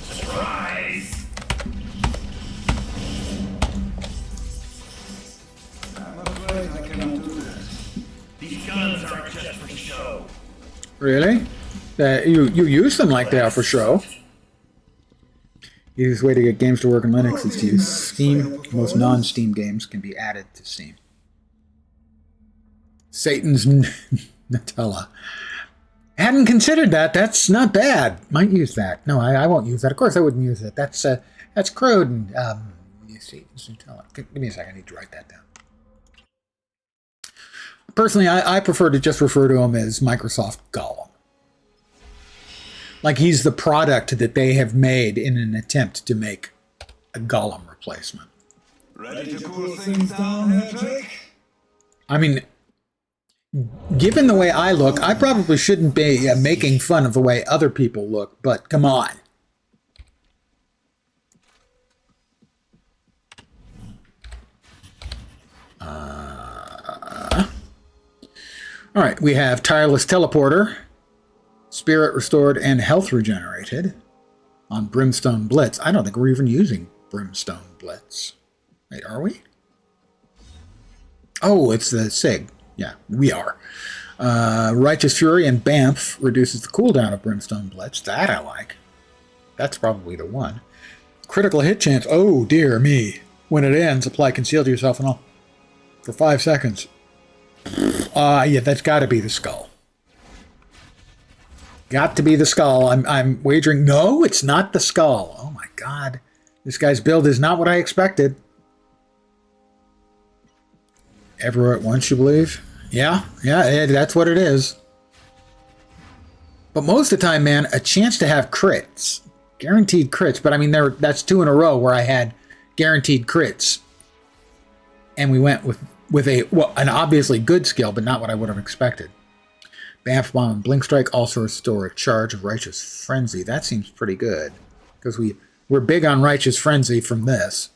Surprise! I'm afraid I cannot do this. These guns aren't just for show. Really? You use them like they are for show. The easiest way to get games to work in Linux is to use Steam. Most non-Steam games can be added to Steam. Satan's Nutella. Hadn't considered that. That's not bad. Might use that. No, I won't use that. Of course I wouldn't use it. That's crude. And, Satan's Nutella. Give me a second. I need to write that down. Personally, I prefer to just refer to him as Microsoft Golem. Like he's the product that they have made in an attempt to make a Golem replacement. Ready to cool things down, Hedrick? I mean, given the way I look, I probably shouldn't be making fun of the way other people look, but come on. All right, we have Tireless Teleporter, Spirit Restored, and Health Regenerated on Brimstone Blitz. I don't think we're even using Brimstone Blitz. Wait, are we? Oh, it's the SIG. Yeah, we are. Righteous Fury and Bamf reduces the cooldown of Brimstone Blitz. That I like. That's probably the one. Critical hit chance. Oh, dear me. When it ends, apply Conceal to yourself and all for 5 seconds. Yeah, that's got to be the skull. Got to be the skull. I'm wagering. No, it's not the skull. Oh my god. This guy's build is not what I expected. Everywhere at once, you believe? Yeah, that's what it is. But most of the time, man, a chance to have crits. Guaranteed crits. But I mean, that's 2 in a row where I had guaranteed crits. And we went with an obviously good skill, but not what I would have expected. Bamf Bomb and Blink Strike also restore a charge of Righteous Frenzy. That seems pretty good. Because we're big on Righteous Frenzy from this.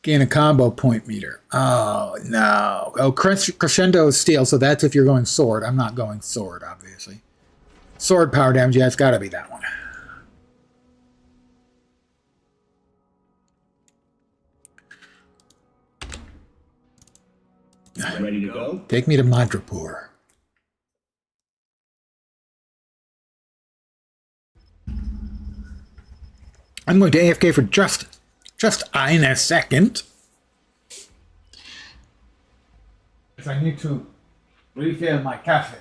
Gain a combo point meter. Oh, no. Oh, Crescendo is Steel, so that's if you're going Sword. I'm not going Sword, obviously. Sword power damage, yeah, it's got to be that one. Ready to go? Take me to Madripoor. I'm going to AFK for just a second. Because I need to refill my cafe.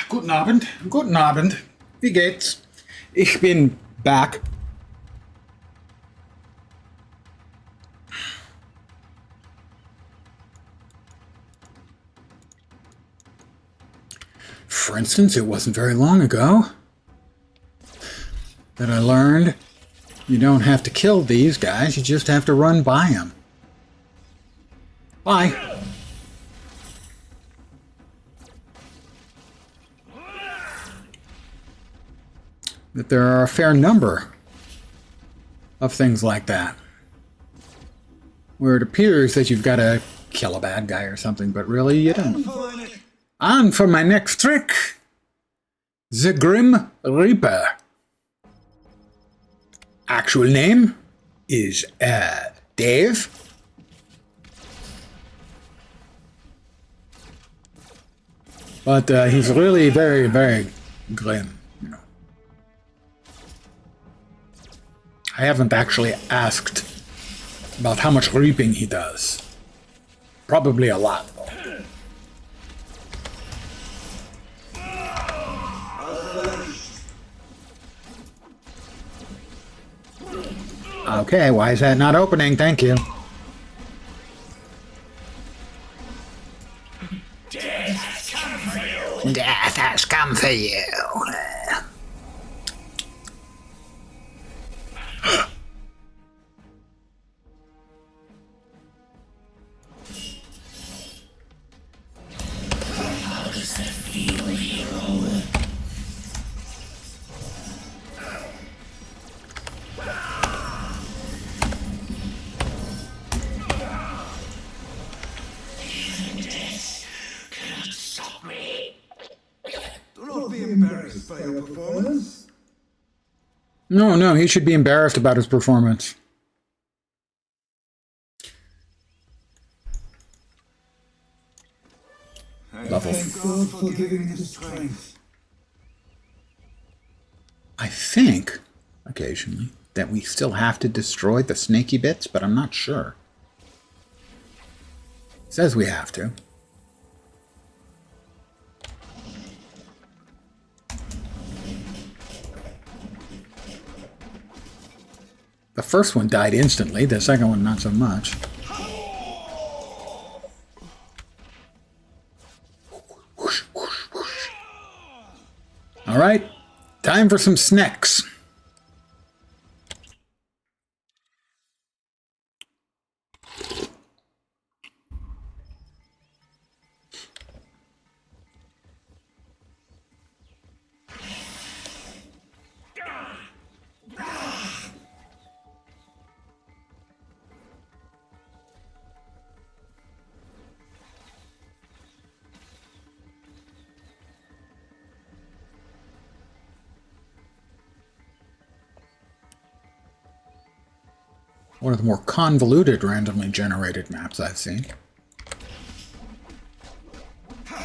Guten Abend, guten Abend. Wie geht's? Ich bin back. For instance, it wasn't very long ago that I learned you don't have to kill these guys, you just have to run by them. Bye. That there are a fair number of things like that, where it appears that you've got to kill a bad guy or something, but really you don't. On for my next trick! The Grim Reaper. Actual name is Dave. But he's really very, very grim. I haven't actually asked about how much reaping he does. Probably a lot, though. Okay, why is that not opening? Thank you. Death has come for you. Death has come for you. How does that feel, hero? Death cannot stop me. Do not be embarrassed by your performance. No, he should be embarrassed about his performance. Level. Thank God for giving me the strength. I think, occasionally, that we still have to destroy the snaky bits, but I'm not sure. It says we have to. The first one died instantly, the second one not so much. All right, time for some snacks. One of the more convoluted randomly generated maps I've seen. I'm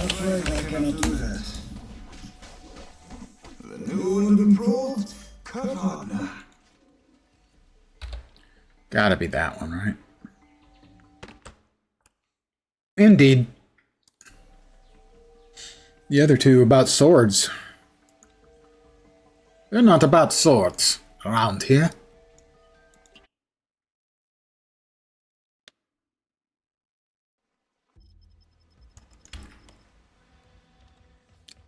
afraid I cannot do that. The new and improved cut partner. Gotta be that one, right? Indeed. The other two about swords. They're not about swords around here.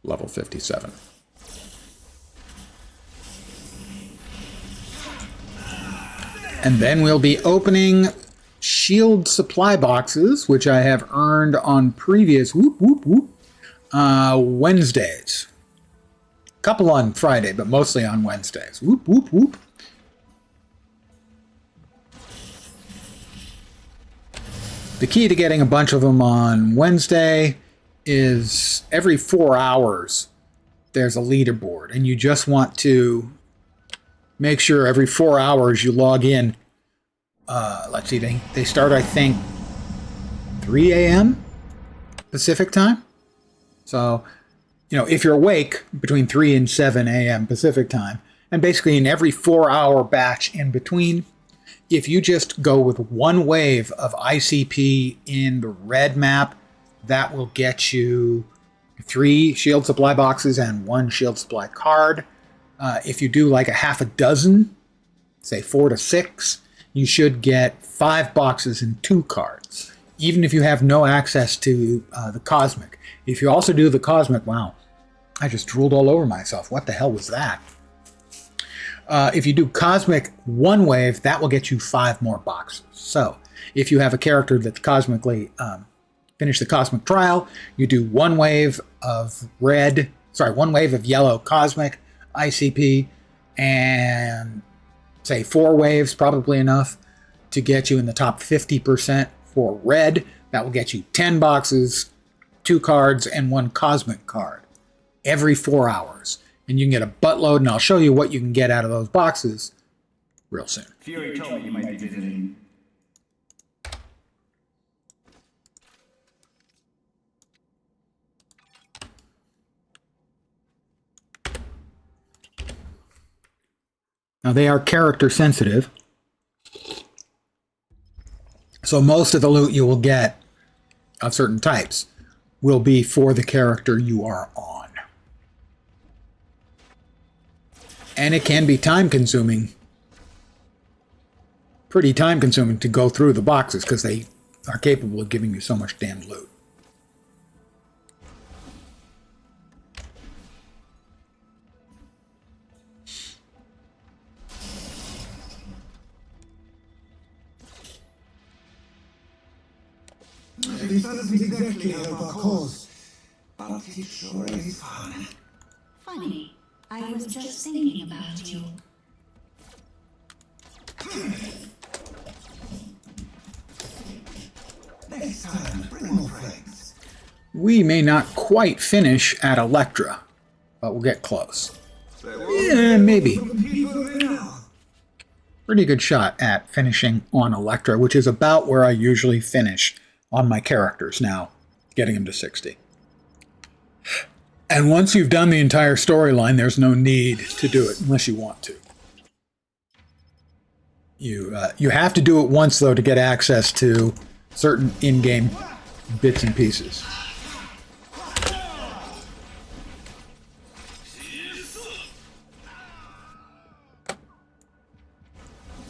Level 57. And then we'll be opening shield supply boxes, which I have earned on previous Wednesdays. Couple on Friday, but mostly on Wednesdays. Whoop, whoop, whoop. The key to getting a bunch of them on Wednesday is every 4 hours there's a leaderboard, and you just want to make sure every 4 hours you log in. Let's see, they start, I think, 3 a.m. Pacific time. So, if you're awake between 3 and 7 a.m. Pacific time, and basically in every 4-hour batch in between, if you just go with one wave of ICP in the red map, that will get you 3 shield supply boxes and 1 shield supply card. If you do like a half a dozen, say 4 to 6, you should get 5 boxes and 2 cards, even if you have no access to the Cosmic. If you also do the Cosmic, wow, I just drooled all over myself. What the hell was that? If you do Cosmic one wave, that will get you 5 more boxes. So if you have a character that's cosmically finished the Cosmic Trial, you do one wave of yellow Cosmic ICP, and say 4 waves, probably enough to get you in the top 50% for red. That will get you 10 boxes, 2 cards, and 1 Cosmic card every 4 hours. And you can get a buttload, and I'll show you what you can get out of those boxes real soon. Fury told me you might be visiting. Now, they are character sensitive, so most of the loot you will get of certain types will be for the character you are on. And it can be time-consuming, pretty time-consuming to go through the boxes because they are capable of giving you so much damn loot. This doesn't exactly help our cause, but it sure is fun. Funny, I was just thinking about you. Next time, bring more friends. We may not quite finish at Electra, but we'll get close. Yeah, maybe. People now. Pretty good shot at finishing on Electra, which is about where I usually finish on my characters now, getting them to 60. And once you've done the entire storyline, there's no need to do it unless you want to. You have to do it once, though, to get access to certain in-game bits and pieces.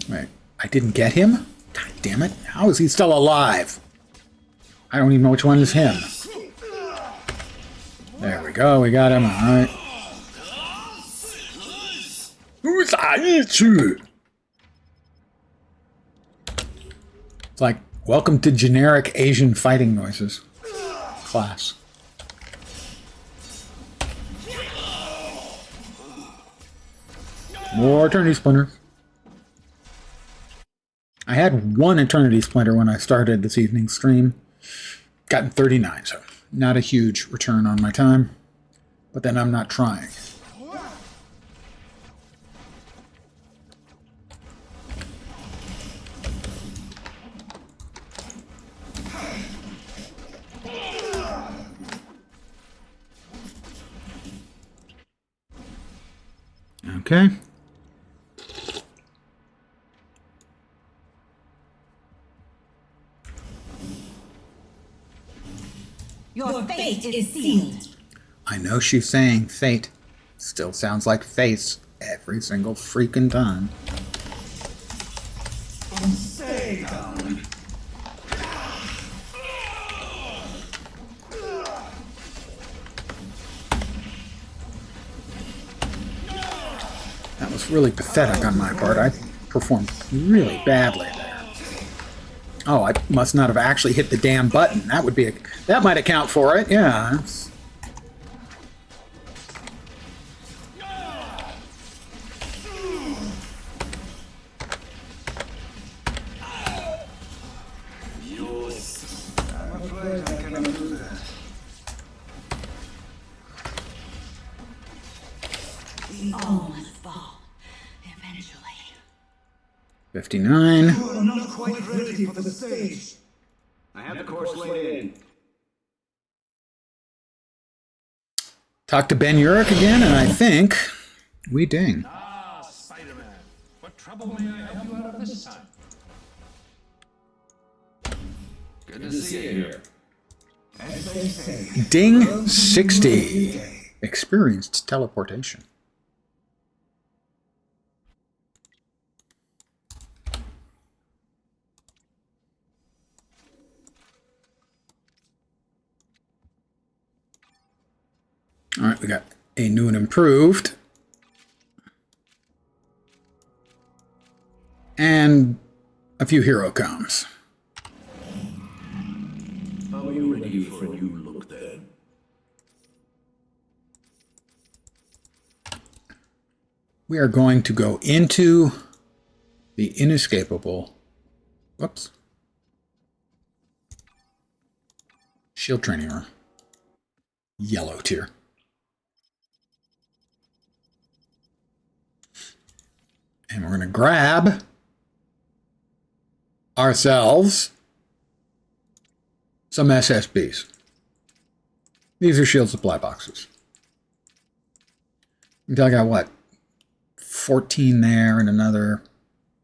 Right. I didn't get him? God damn it. How is he still alive? I don't even know which one is him. There we go. We got him. All right. Who's Aichu? It's like, welcome to generic Asian fighting noises. Class. More Eternity Splinter. I had one Eternity Splinter when I started this evening's stream. Gotten 39, so not a huge return on my time. But then I'm not trying. Okay. Your fate is sealed. I know she's saying fate. Still sounds like face every single freaking time. Stay down. That was really pathetic on my part. I performed really badly there. Oh, I must not have actually hit the damn button. That would be that might account for it. Yeah. I'm afraid I cannot do that. We all must fall, eventually. 59. You are not quite ready for the stage. I have the course laid in. Talk to Ben Urich again, and I think we ding. Ah, Spider-Man. What trouble may I help you out of this time? Good to see you here. As they say, Ding 60. Experienced teleportation. All right, we got a new and improved. And a few hero coms. Are you ready for a new look then? We are going to go into the inescapable, whoops, shield training room. Yellow tier. And we're going to grab ourselves some SSBs. These are shield supply boxes. Until I got what? 14 there and another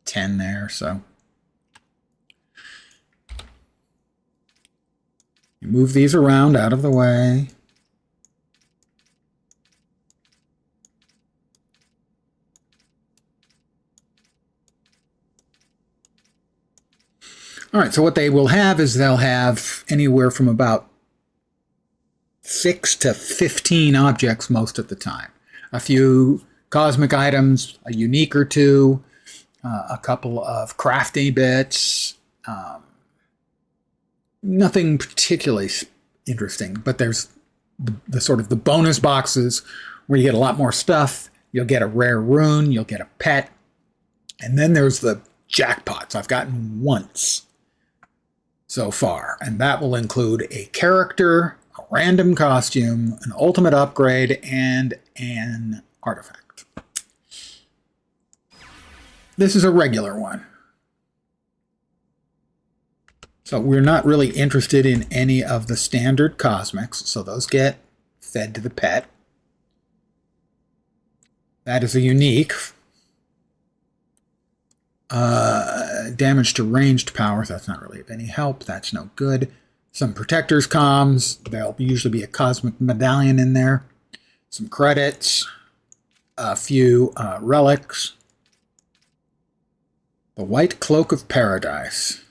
10 there, so. Move these around out of the way. All right, so what they will have is they'll have anywhere from about 6 to 15 objects most of the time. A few cosmic items, a unique or two, a couple of crafting bits, nothing particularly interesting, but there's the sort of the bonus boxes where you get a lot more stuff. You'll get a rare rune, you'll get a pet, and then there's the jackpots. I've gotten once so far, and that will include a character, a random costume, an ultimate upgrade, and an artifact. This is a regular one. So we're not really interested in any of the standard cosmics, so those get fed to the pet. That is a unique. Damage to ranged powers, that's not really of any help. That's no good. Some protector's comms. There'll usually be a cosmic medallion in there. Some credits. A few relics. The White Cloak of Paradise.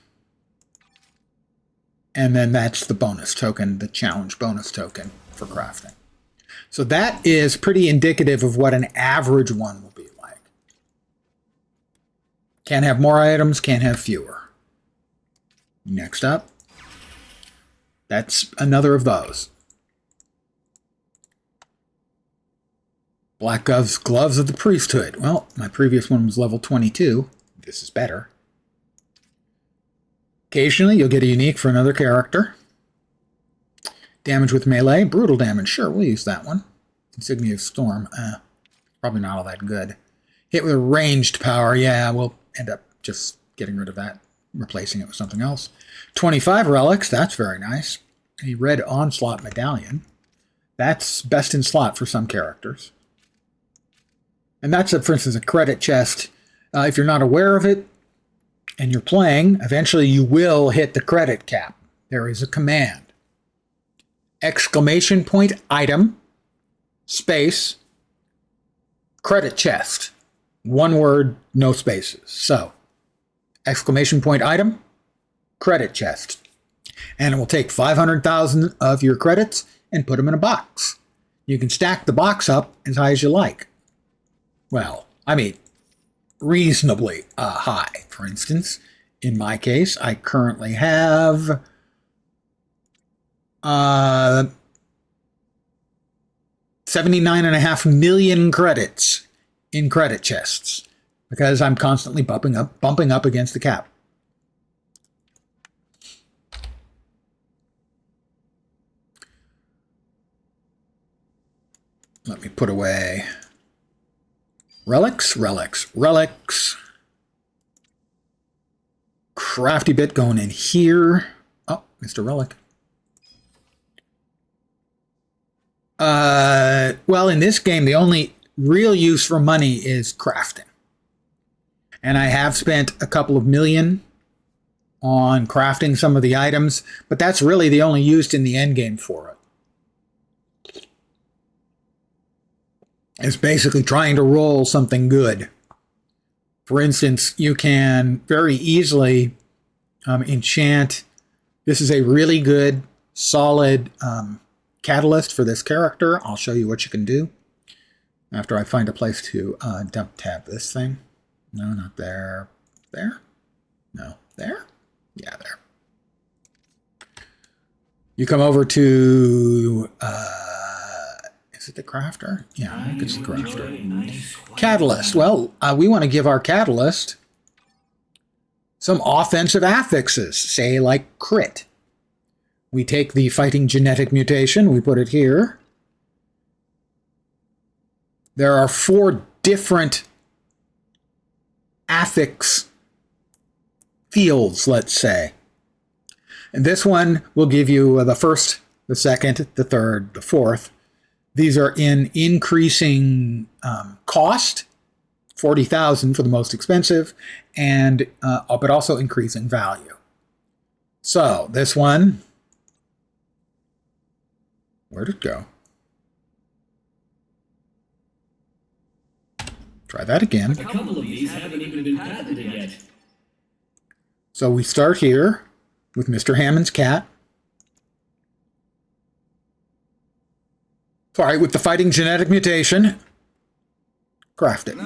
And then that's the bonus token, the challenge bonus token for crafting. So that is pretty indicative of what an average one will be like. Can't have more items, can't have fewer. Next up, that's another of those. Black Gloves of the Priesthood. Well, my previous one was level 22. This is better. Occasionally, you'll get a unique for another character. Damage with melee. Brutal damage. Sure, we'll use that one. Insignia of Storm. Probably not all that good. Hit with a ranged power. Yeah, we'll end up just getting rid of that, replacing it with something else. 25 relics. That's very nice. A red onslaught medallion. That's best in slot for some characters. And that's, for instance, a credit chest. If you're not aware of it and you're playing, eventually you will hit the credit cap. There is a command. Exclamation point item, space, credit chest. One word, no spaces. So, exclamation point item, credit chest. And it will take 500,000 of your credits and put them in a box. You can stack the box up as high as you like. Well, I mean, reasonably high. For instance, in my case, I currently have 79.5 million credits in credit chests because I'm constantly bumping up against the cap. Let me put away relics. Crafty bit going in here. Oh, Mr. Relic. Well, in this game, the only real use for money is crafting. And I have spent a couple of million on crafting some of the items, but that's really the only use in the end game for it. It's basically trying to roll something good. For instance, you can very easily enchant. This is a really good, solid catalyst for this character. I'll show you what you can do after I find a place to dump tab this thing. No, not there. There? No. There? Yeah, there. You come over to... is it the crafter? Yeah, I think it's the crafter. Catalyst. Well, we want to give our catalyst some offensive affixes, say like crit. We take the fighting genetic mutation, we put it here. There are 4 different affix fields, let's say. And this one will give you the first, the second, the third, the fourth. These are in increasing cost 40,000 for the most expensive, and but also increasing value. So this one, where'd it go? Try that again. A couple of these haven't even been patented yet. So we start here with Mr. Hammond's cat. Sorry, with the fighting genetic mutation. Craft it.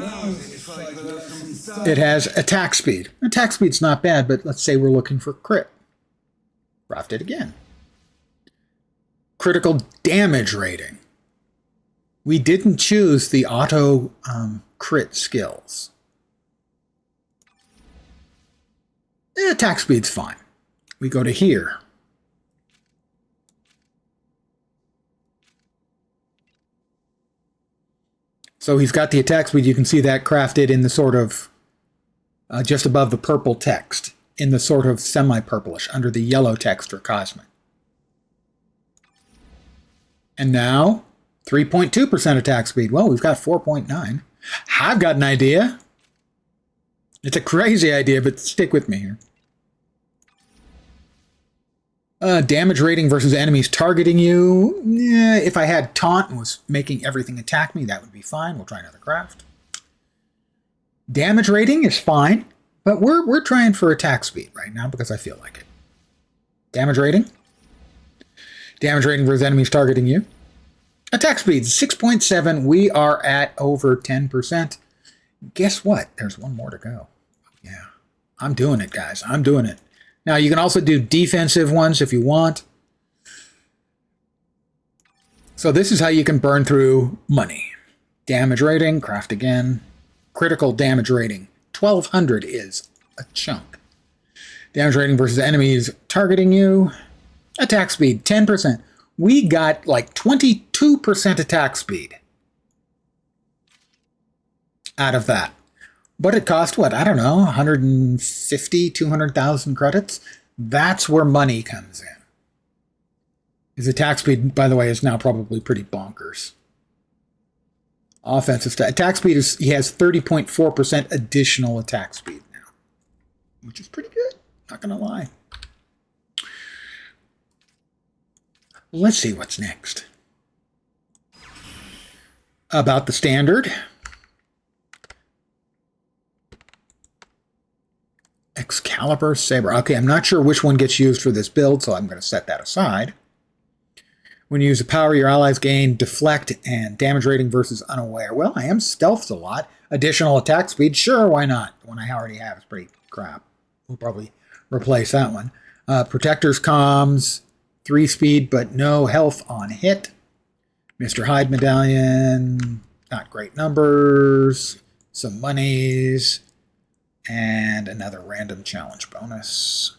It has attack speed. Attack speed's not bad, but let's say we're looking for crit. Craft it again. Critical damage rating. We didn't choose the auto crit skills. Attack speed's fine. We go to here. So he's got the attack speed. You can see that crafted in the sort of just above the purple text, in the sort of semi-purplish, under the yellow text or cosmic. And now, 3.2% attack speed. Well, we've got 4.9. I've got an idea. It's a crazy idea, but stick with me here. Damage rating versus enemies targeting you. Yeah, if I had taunt and was making everything attack me, that would be fine. We'll try another craft. Damage rating is fine, but we're trying for attack speed right now because I feel like it. Damage rating. Damage rating versus enemies targeting you. Attack speed 6.7. We are at over 10%. Guess what? There's one more to go. Yeah, I'm doing it, guys. I'm doing it. Now, you can also do defensive ones if you want. So this is how you can burn through money. Damage rating, craft again. Critical damage rating, 1200 is a chunk. Damage rating versus enemies targeting you. Attack speed, 10%. We got like 22% attack speed out of that. But it cost what? I don't know, 150, 200,000 credits? That's where money comes in. His attack speed, by the way, is now probably pretty bonkers. Offensive attack speed is, he has 30.4% additional attack speed now, which is pretty good, not gonna lie. Let's see what's next. About the standard. Excalibur Saber. Okay, I'm not sure which one gets used for this build, so I'm going to set that aside. When you use a power, your allies gain deflect and damage rating versus unaware. Well, I am stealthed a lot. Additional attack speed, sure, why not? The one I already have is pretty crap. We'll probably replace that one. Protector's comms, 3 speed, but no health on hit. Mr. Hyde medallion, not great numbers. Some monies. And another random challenge bonus.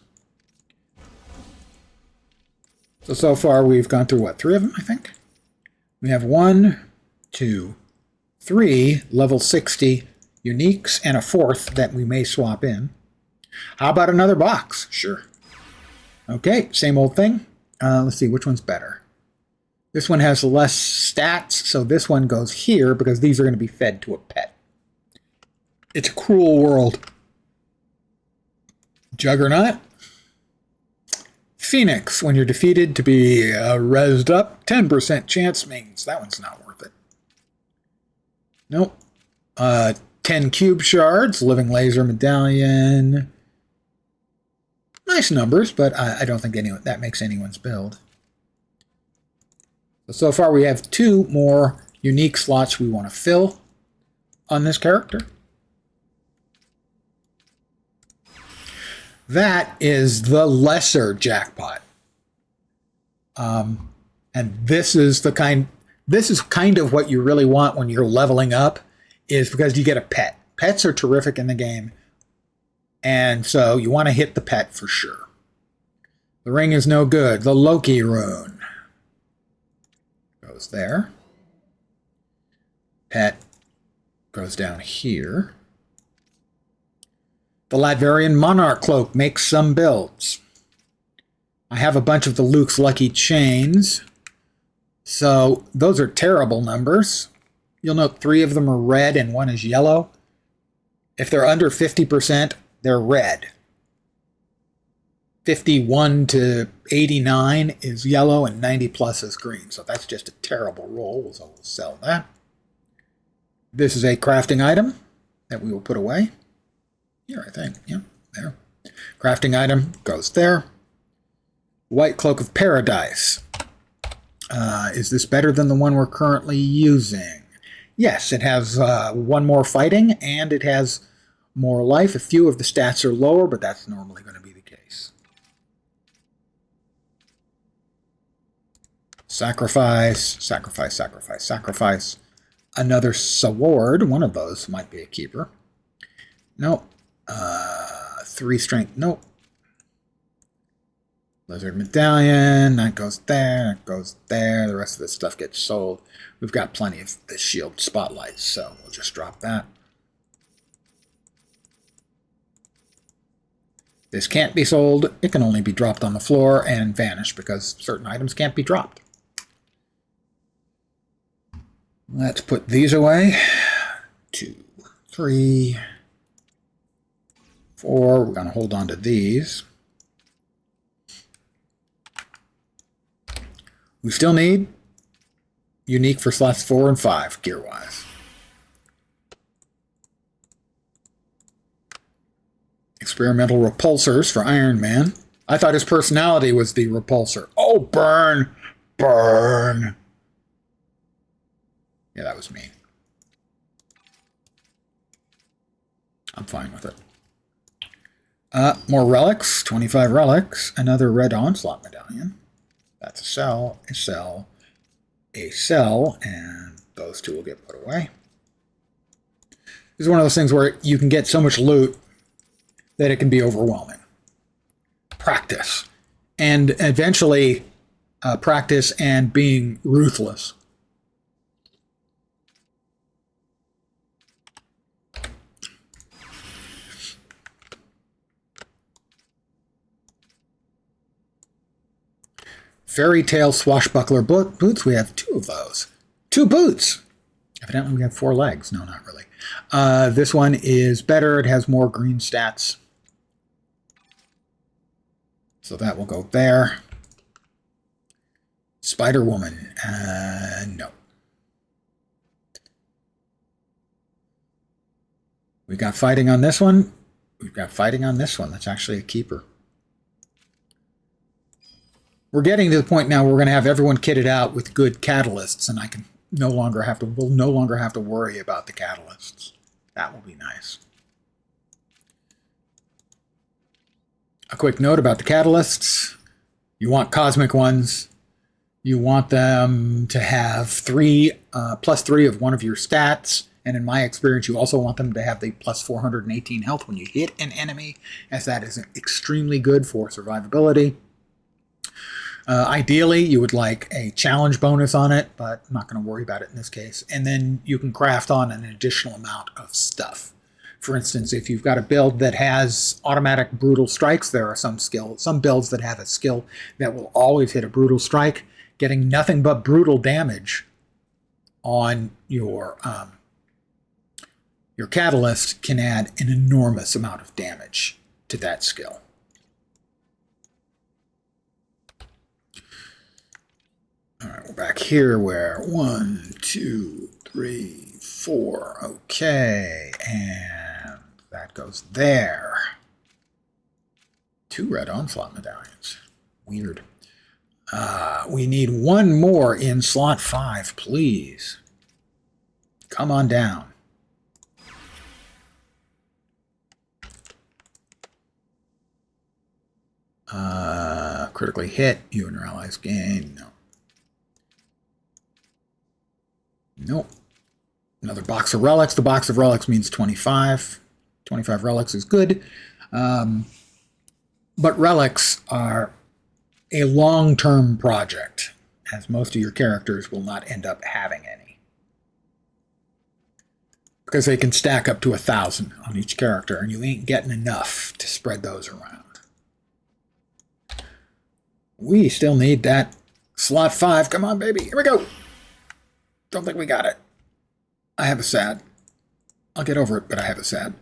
So far we've gone through, what, 3 of them, I think? We have 1, 2, 3 level 60 uniques and a 4th that we may swap in. How about another box? Sure. Okay, same old thing. Let's see, which one's better? This one has less stats, so this one goes here because these are going to be fed to a pet. It's a cruel world. Juggernaut. Phoenix. When you're defeated to be rezzed up, 10% chance means that one's not worth it. Nope. 10 cube shards. Living laser medallion. Nice numbers, but I don't think that makes anyone's build. So far we have 2 more unique slots we want to fill on this character. That is the lesser jackpot. And this is kind of what you really want when you're leveling up, is because you get a pet. Pets are terrific in the game. And so you want to hit the pet for sure. The ring is no good. The Loki rune goes there. Pet goes down here. The Latvian Monarch Cloak makes some builds. I have a bunch of the Luke's Lucky Chains. So those are terrible numbers. You'll note 3 of them are red and 1 is yellow. If they're under 50%, they're red. 51 to 89 is yellow, and 90 plus is green. So that's just a terrible roll, so we'll sell that. This is a crafting item that we will put away. Here, I think. Yeah, there. Crafting item goes there. White Cloak of Paradise. Is this better than the one we're currently using? Yes, it has one more fighting, and it has more life. A few of the stats are lower, but that's normally going to be the case. Sacrifice, sacrifice, sacrifice, sacrifice. Another sword. One of those might be a keeper. Nope. 3 strength. Nope. Lizard medallion. That goes there. That goes there. The rest of this stuff gets sold. We've got plenty of the shield spotlights, so we'll just drop that. This can't be sold. It can only be dropped on the floor and vanish because certain items can't be dropped. Let's put these away. 2, 3, 4. We're going to hold on to these. We still need unique for slots 4 and 5, gear-wise. Experimental repulsors for Iron Man. I thought his personality was the repulsor. Oh, burn! Burn! Yeah, that was me. I'm fine with it. More relics. 25 relics. Another red onslaught medallion. That's a sell, a sell, a sell, and those two will get put away. This is one of those things where you can get so much loot that it can be overwhelming. Practice. And eventually practice and being ruthless. Fairy Tale Swashbuckler boots. We have 2 of those. 2 boots! Evidently we have 4 legs. No, not really. This one is better. It has more green stats. So that will go there. Spider-Woman. No. We got fighting on this one. We've got fighting on this one. That's actually a keeper. We're getting to the point now where we're going to have everyone kitted out with good catalysts, and I can we'll no longer have to worry about the catalysts. That will be nice. A quick note about the catalysts. You want cosmic ones. You want them to have +3 of one of your stats. And in my experience, you also want them to have the plus 418 health when you hit an enemy, as that is extremely good for survivability. Ideally, you would like a challenge bonus on it, but I'm not going to worry about it in this case. And then you can craft on an additional amount of stuff. For instance, if you've got a build that has automatic brutal strikes, there are some builds that have a skill that will always hit a brutal strike. Getting nothing but brutal damage on your catalyst can add an enormous amount of damage to that skill. All right, we're back here where 1, 2, 3, 4. Okay, and that goes there. 2 red onslaught medallions. Weird. We need 1 more in slot 5, please. Come on down. Critically hit. You and your allies gain. No. Nope. Another box of relics. The box of relics means 25. 25 relics is good. But relics are a long-term project, as most of your characters will not end up having any. Because they can stack up to 1,000 on each character, and you ain't getting enough to spread those around. We still need that slot 5. Come on, baby. Here we go. Don't think we got it. I have a sad. I'll get over it, but I have a sad.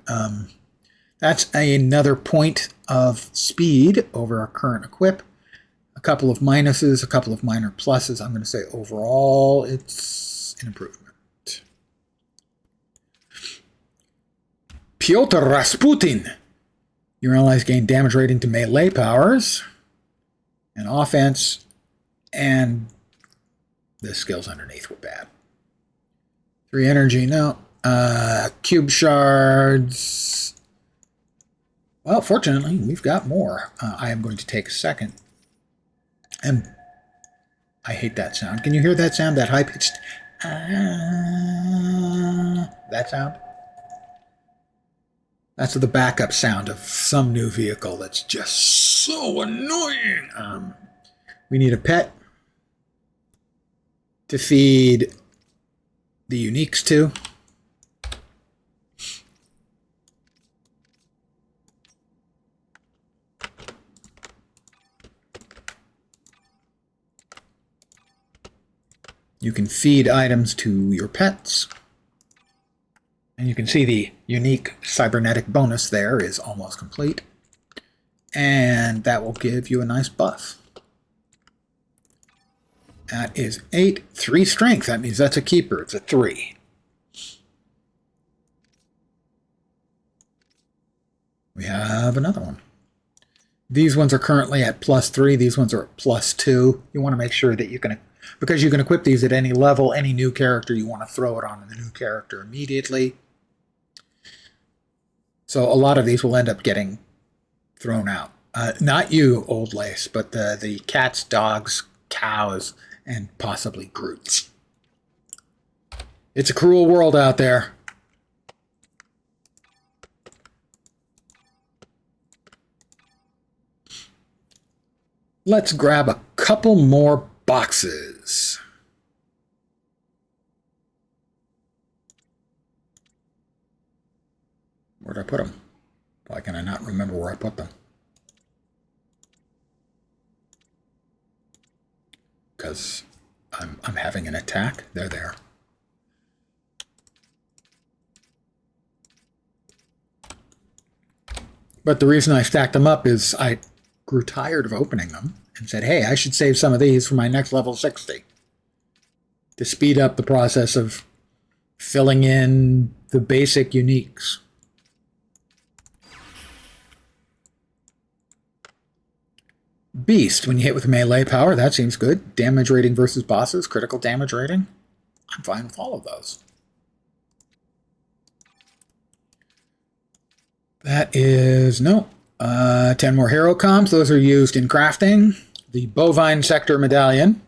That's another point of speed over our current equip. A couple of minuses, a couple of minor pluses. I'm going to say overall it's an improvement. Pyotr Rasputin. Your allies gain damage rating to melee powers and offense, and the skills underneath were bad. 3 energy, no. Cube shards. Well, fortunately, we've got more. I am going to take a second. And I hate that sound. Can you hear that sound? That high-pitched... that sound? That's the backup sound of some new vehicle that's just so annoying. We need a pet to feed the uniques to. You can feed items to your pets. And you can see the unique cybernetic bonus there is almost complete. And that will give you a nice buff. That is 8, 3 strength. That means that's a keeper. It's a 3. We have another one. These ones are currently at +3. These ones are at +2. You want to make sure that you can, because you can equip these at any level, any new character, you want to throw it on the new character immediately. So a lot of these will end up getting thrown out. Not you, Old Lace, but the cats, dogs, cows, and possibly Groots. It's a cruel world out there. Let's grab a couple more boxes. Where'd I put them? Why can I not remember where I put them? Because I'm having an attack. They're there. But the reason I stacked them up is I grew tired of opening them and said, hey, I should save some of these for my next level 60 to speed up the process of filling in the basic uniques. Beast, when you hit with melee power, that seems good. Damage rating versus bosses, critical damage rating. I'm fine with all of those. That is, no. 10 more hero comms. Those are used in crafting. The bovine sector medallion.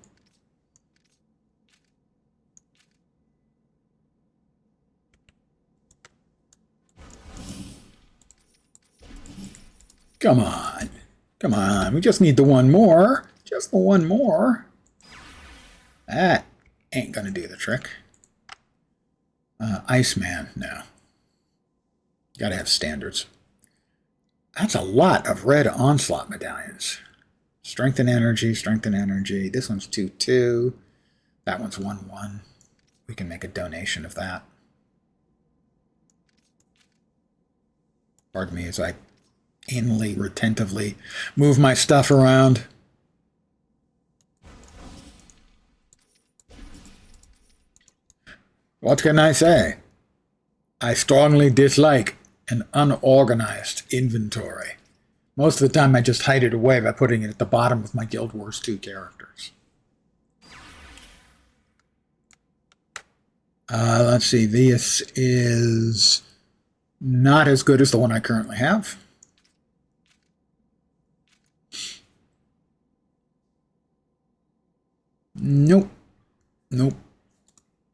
Come on. Come on. We just need the one more. Just the one more. That ain't gonna do the trick. Iceman, no. Gotta have standards. That's a lot of red onslaught medallions. Strength and energy, strength and energy. This one's 2-2. That one's 1-1. We can make a donation of that. Pardon me as I anally, retentively move my stuff around. What can I say? I strongly dislike an unorganized inventory. Most of the time I just hide it away by putting it at the bottom of my Guild Wars 2 characters. Let's see, this is not as good as the one I currently have. Nope. Nope.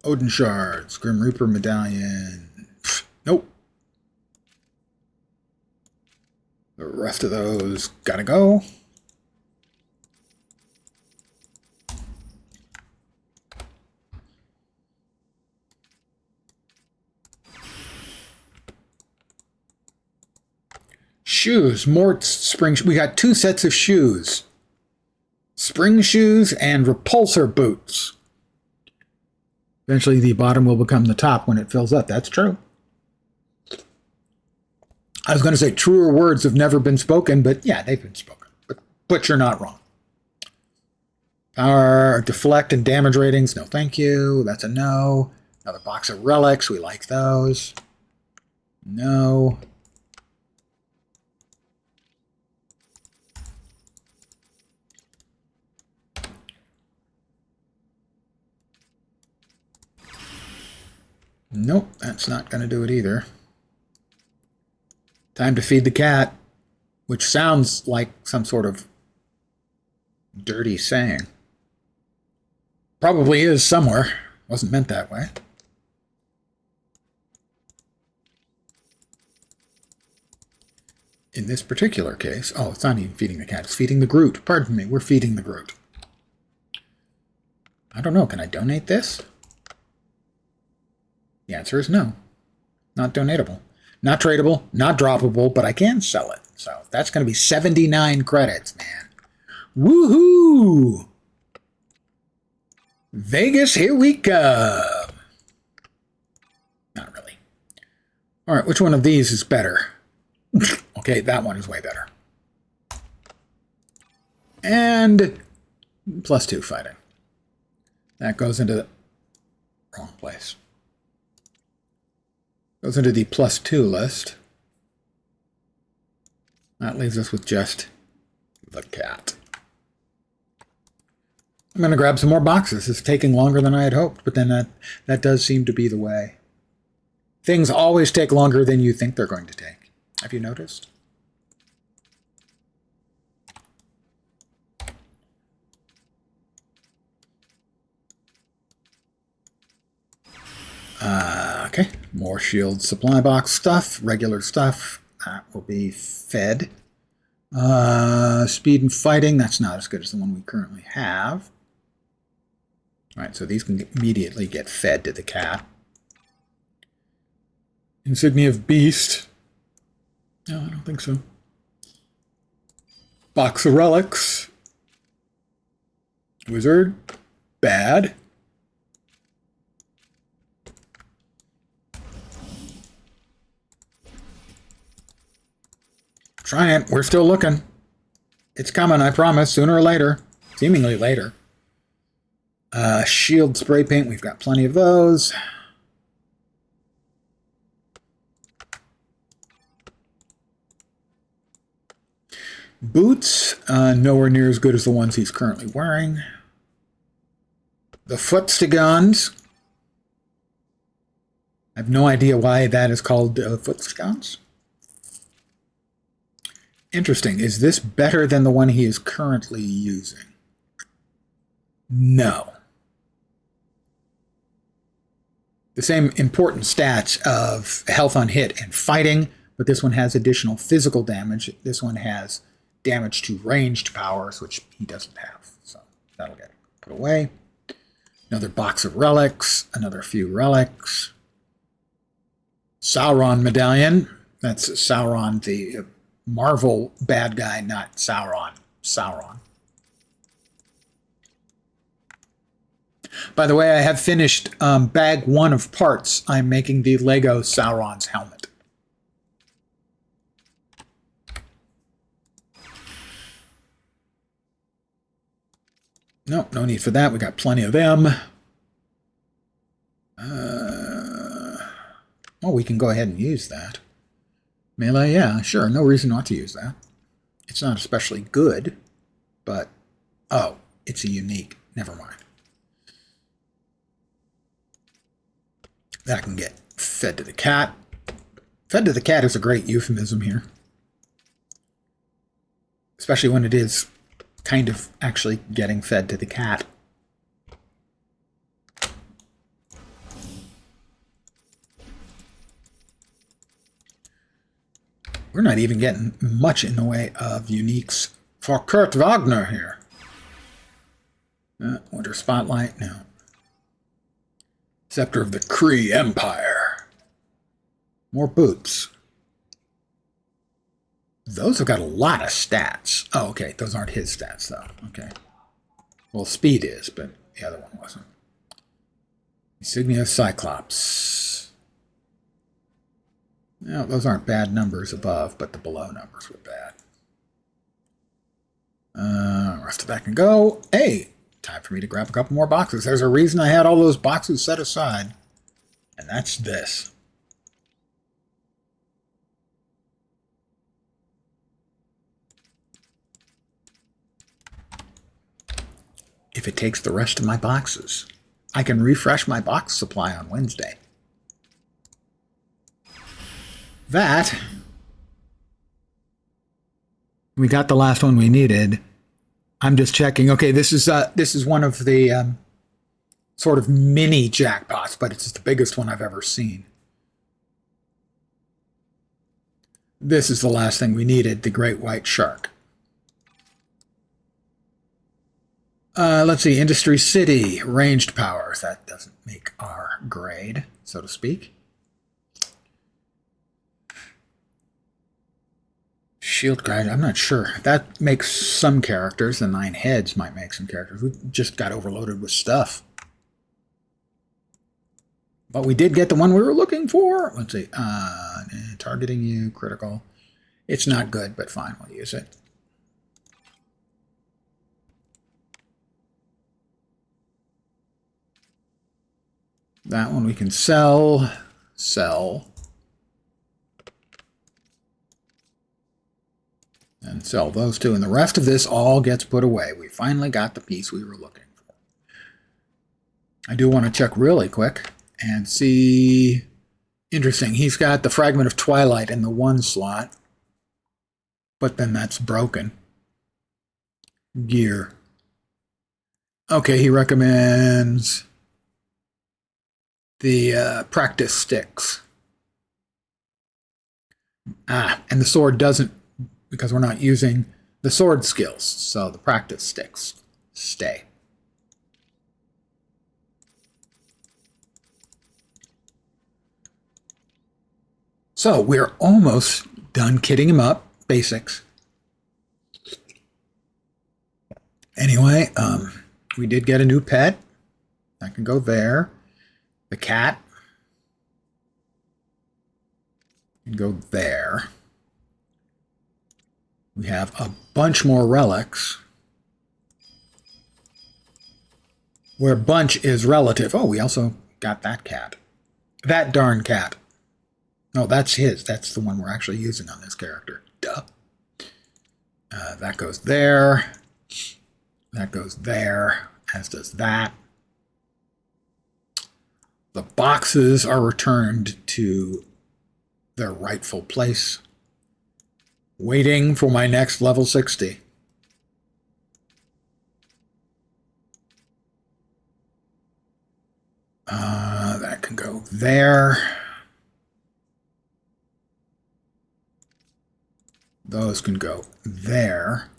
Odin Shards, Grim Reaper Medallion. Nope. The rest of those gotta go. Shoes, more spring. We got 2 sets of shoes. Spring shoes and repulsor boots. Eventually the bottom will become the top when it fills up. That's true. I was going to say truer words have never been spoken, but yeah, they've been spoken. But you're not wrong. Power, deflect, and damage ratings. No, thank you. That's a no. Another box of relics. We like those. No. Nope, that's not going to do it either. Time to feed the cat, which sounds like some sort of dirty saying. Probably is somewhere. Wasn't meant that way. In this particular case, oh, it's not even feeding the cat, it's feeding the Groot. Pardon me, we're feeding the Groot. I don't know, can I donate this? The answer is no. Not donatable. Not tradable, not droppable, but I can sell it. So that's going to be 79 credits, man. Woohoo! Vegas, here we come. Not really. All right, which one of these is better? Okay, that one is way better. And +2 fighting. That goes into the wrong place. Goes into the +2 list. That leaves us with just the cat. I'm going to grab some more boxes. It's taking longer than I had hoped, but then that does seem to be the way. Things always take longer than you think they're going to take. Have you noticed? Okay, more shield supply box stuff, regular stuff. That will be fed. Speed and fighting, that's not as good as the one we currently have. All right, so these can immediately get fed to the cat. Insignia of Beast. No, I don't think so. Box of Relics. Wizard. Bad. Trying it. We're still looking. It's coming, I promise, sooner or later. Seemingly later. Shield spray paint. We've got plenty of those. Boots. Nowhere near as good as the ones he's currently wearing. The Footstagons. I have no idea why that is called Footstagons. Interesting. Is this better than the one he is currently using? No. The same important stats of health on hit and fighting, but this one has additional physical damage. This one has damage to ranged powers, which he doesn't have. So that'll get put away. Another box of relics. Another few relics. Sauron medallion. That's Sauron, the Marvel bad guy, not Sauron. Sauron. By the way, I have finished bag 1 of parts. I'm making the Lego Sauron's helmet. Nope, no need for that. We got plenty of them. Well, we can go ahead and use that. Melee, yeah, sure. No reason not to use that. It's not especially good, but... Oh, it's a unique. Never mind. That can get fed to the cat. Fed to the cat is a great euphemism here. Especially when it is kind of actually getting fed to the cat. We're not even getting much in the way of uniques for Kurt Wagner here. Winter Spotlight, no. Scepter of the Kree Empire. More boots. Those have got a lot of stats. Oh, okay. Those aren't his stats, though. Okay. Well, speed is, but the other one wasn't. Insignia of Cyclops. No, those aren't bad numbers above, but the below numbers were bad. Rest of that can go. Hey, time for me to grab a couple more boxes. There's a reason I had all those boxes set aside, and that's this. If it takes the rest of my boxes, I can refresh my box supply on Wednesday. That, we got the last one we needed. I'm just checking. Okay, this is one of the sort of mini jackpots, but it's the biggest one I've ever seen. This is the last thing we needed, the great white shark. Let's see, Industry City, ranged powers. That doesn't make our grade, so to speak. Shield guide, I'm not sure. That makes some characters. The 9 heads might make some characters. We just got overloaded with stuff. But we did get the one we were looking for. Let's see. Targeting you, critical. It's not good, but fine, we'll use it. That one we can sell. Sell. And sell those two. And the rest of this all gets put away. We finally got the piece we were looking for. I do want to check really quick and see. Interesting. He's got the Fragment of Twilight in the 1 slot. But then that's broken. Gear. Okay, he recommends the practice sticks. And the sword doesn't, because we're not using the sword skills, so the practice sticks stay. So we're almost done kitting him up. Basics. Anyway, we did get a new pet. That can go there. The cat can go there. We have a bunch more relics. Where bunch is relative. Oh, we also got that cat. That darn cat. No, that's his. That's the one we're actually using on this character. Duh. That goes there. That goes there. As does that. The boxes are returned to their rightful place. Waiting for my next level 60. That can go there. Those can go there.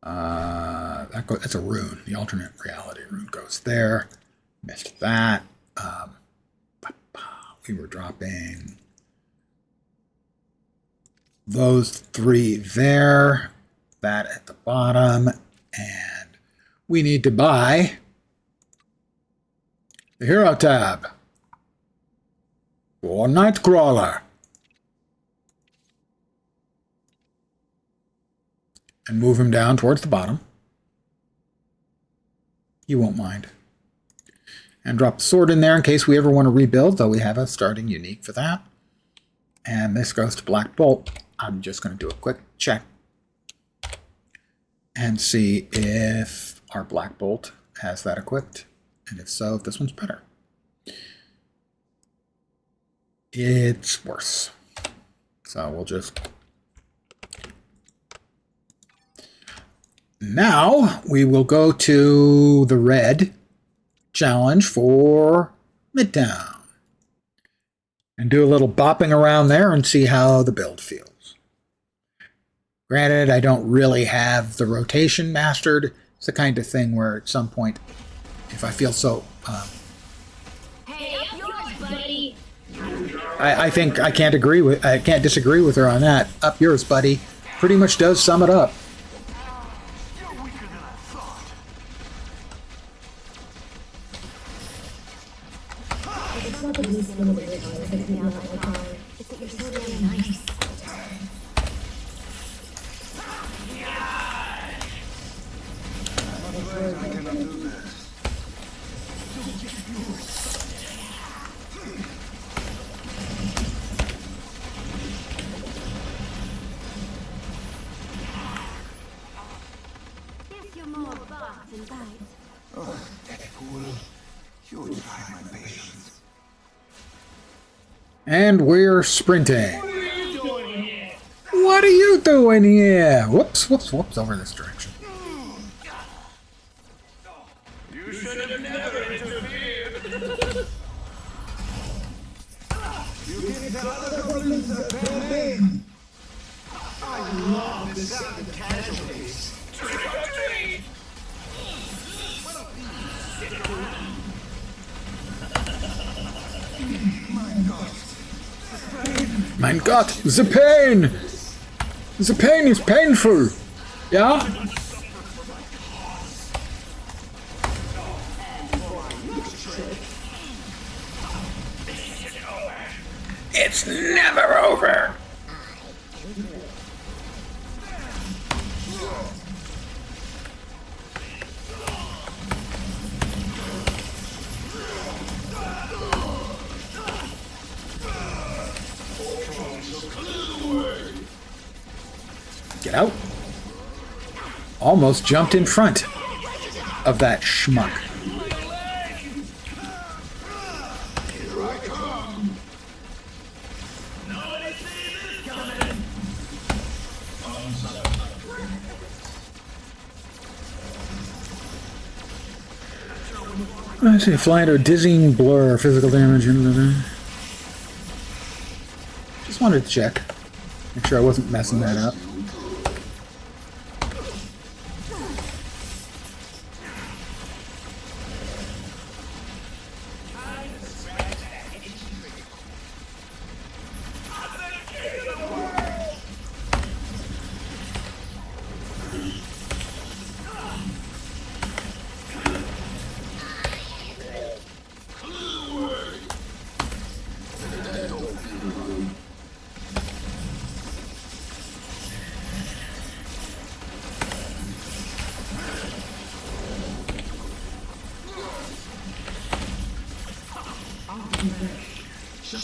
That's a rune. The alternate reality rune goes there. Missed that. We were dropping those 3 there. That at the bottom. And we need to buy the hero tab for Nightcrawler. And move him down towards the bottom. You won't mind. And drop the sword in there in case we ever want to rebuild, though we have a starting unique for that. And this goes to Black Bolt. I'm just going to do a quick check and see if our Black Bolt has that equipped. And if so, if this one's better. It's worse. So we'll just... Now we will go to the red challenge for Midtown and do a little bopping around there and see how the build feels. Granted, I don't really have the rotation mastered. It's the kind of thing where at some point, if I feel so... Hey, up yours, buddy. I think I can't disagree with her on that. Up yours, buddy. Pretty much does sum it up. freak me out like a car. It's that you're so damn nice. I'm afraid I cannot do that. Guess you're more bark than bite. Oh, Deadpool. You try my patience. And we're sprinting. What are you doing here? Whoops, whoops, whoops, over this direction. You should have never interfered. You give the other goblins a bad name. I love the sound of casualties. Trick or treat! Mein Gott, the pain! The pain is painful. Yeah? It's never over. Get out. Almost jumped in front of that schmuck. I see fly into a dizzying blur, physical damage. Just wanted to check. Make sure I wasn't messing that up.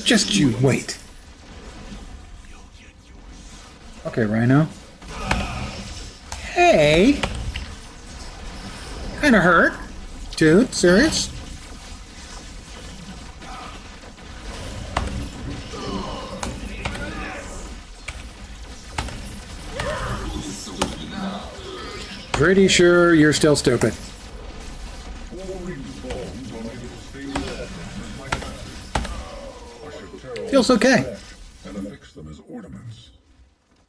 Just you wait. Okay, Rhino. Hey! Kinda hurt. Dude, serious? Pretty sure you're still stupid. Feels okay. And affix them as ornaments.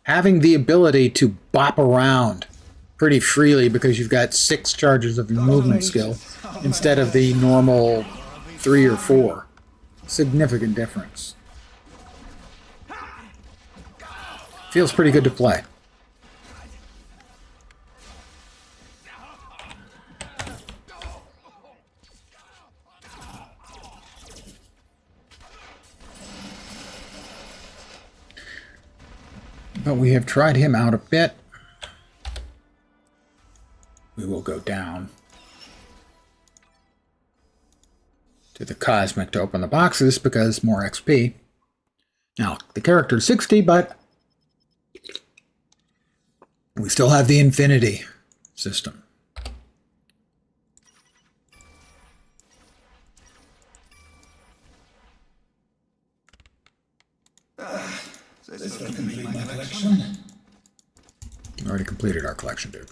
Having the ability to bop around pretty freely because you've got 6 charges of your movement skill instead of the normal 3 or 4. Significant difference. Feels pretty good to play. But we have tried him out a bit. We will go down to the Cosmic to open the boxes because more XP. Now, the character's 60, but we still have the Infinity system. This will complete my collection. We already completed our collection, dude.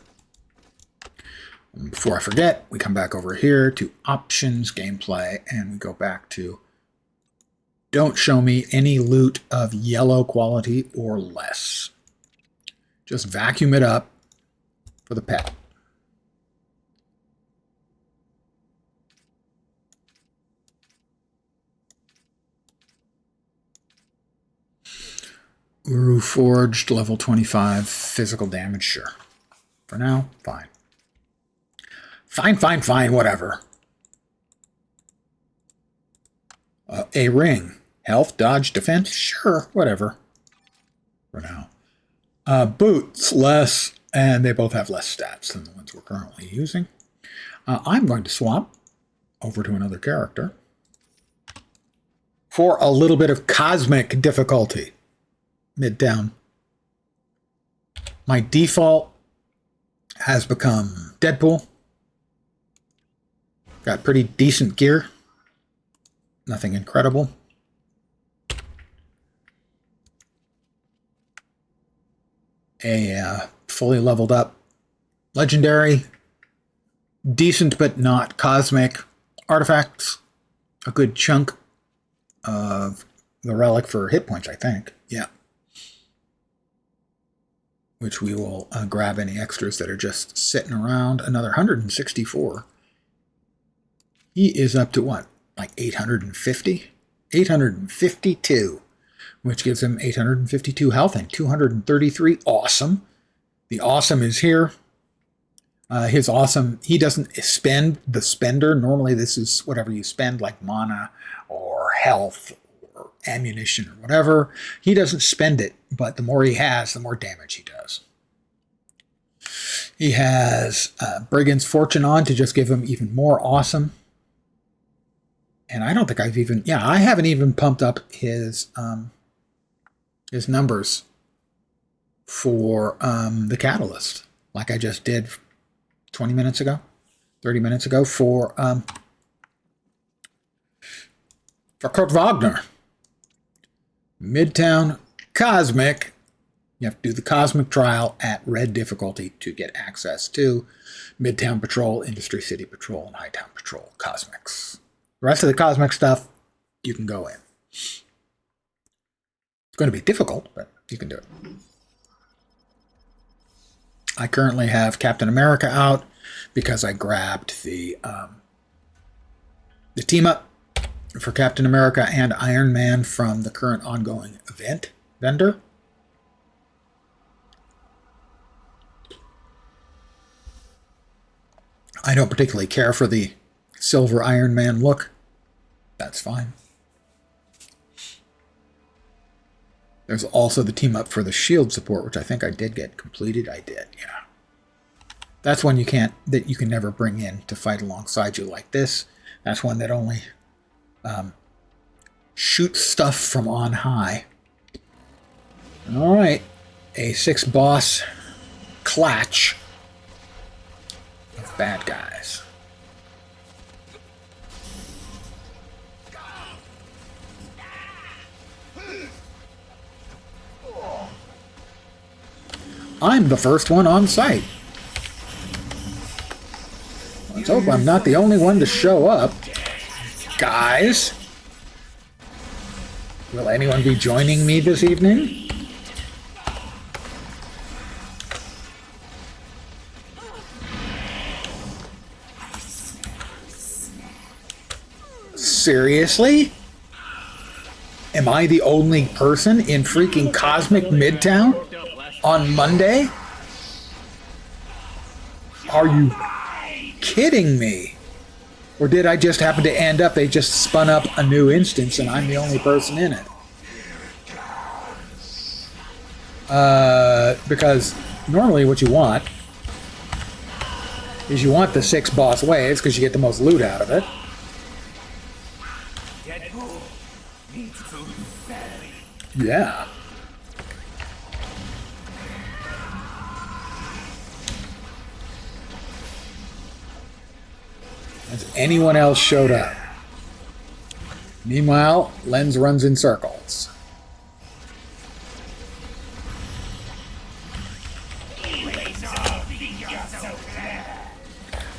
And before I forget, we come back over here to Options, Gameplay, and we go back to Don't show me any loot of yellow quality or less. Just vacuum it up for the pet. Uru Forged, level 25, physical damage, sure. For now, fine. Fine, whatever. A ring. Health, dodge, defense, sure, whatever. For now. Boots, less, and they both have less stats than the ones we're currently using. I'm going to swap over to another character for a little bit of cosmic difficulty. Midtown. My default has become Deadpool. Got pretty decent gear. Nothing incredible. A fully leveled up legendary, decent but not cosmic artifacts. A good chunk of the relic for hit points, I think. Yeah. Which we will grab any extras that are just sitting around. Another 164. He is up to what? Like 850? 852. Which gives him 852 health and 233 awesome. The awesome is here. His awesome, he doesn't spend the spender. Normally this is whatever you spend, like mana or health or ammunition or whatever. He doesn't spend it, but the more he has, the more damage he does. He has Brigand's Fortune on to just give him even more awesome. And I don't think I've even, I haven't even pumped up his numbers for the Catalyst, like I just did 20 minutes ago, 30 minutes ago for Kurt Wagner. Midtown Cosmic. You have to do the Cosmic Trial at Red difficulty to get access to Midtown Patrol, Industry City Patrol, and Hightown Patrol Cosmics. The rest of the Cosmic stuff, you can go in. It's going to be difficult, but you can do it. I currently have Captain America out because I grabbed the team up for Captain America and Iron Man from the current ongoing event vendor. I don't particularly care for the silver Iron Man look. That's fine. There's also the team up for the shield support, which I think I did get completed. I did, yeah. That's one you can never bring in to fight alongside you like this. That's one that only shoots stuff from on high. All right, a 6-boss clatch of bad guys. I'm the first one on site. Let's hope I'm not the only one to show up. Guys, will anyone be joining me this evening? Seriously? Am I the only person in freaking Cosmic Midtown on Monday? Are you kidding me? Or did I just happen to end up, they just spun up a new instance and I'm the only person in it? Because normally what you want is you want the 6 boss waves because you get the most loot out of it. Yeah. Has anyone else showed up? Meanwhile, Lens runs in circles.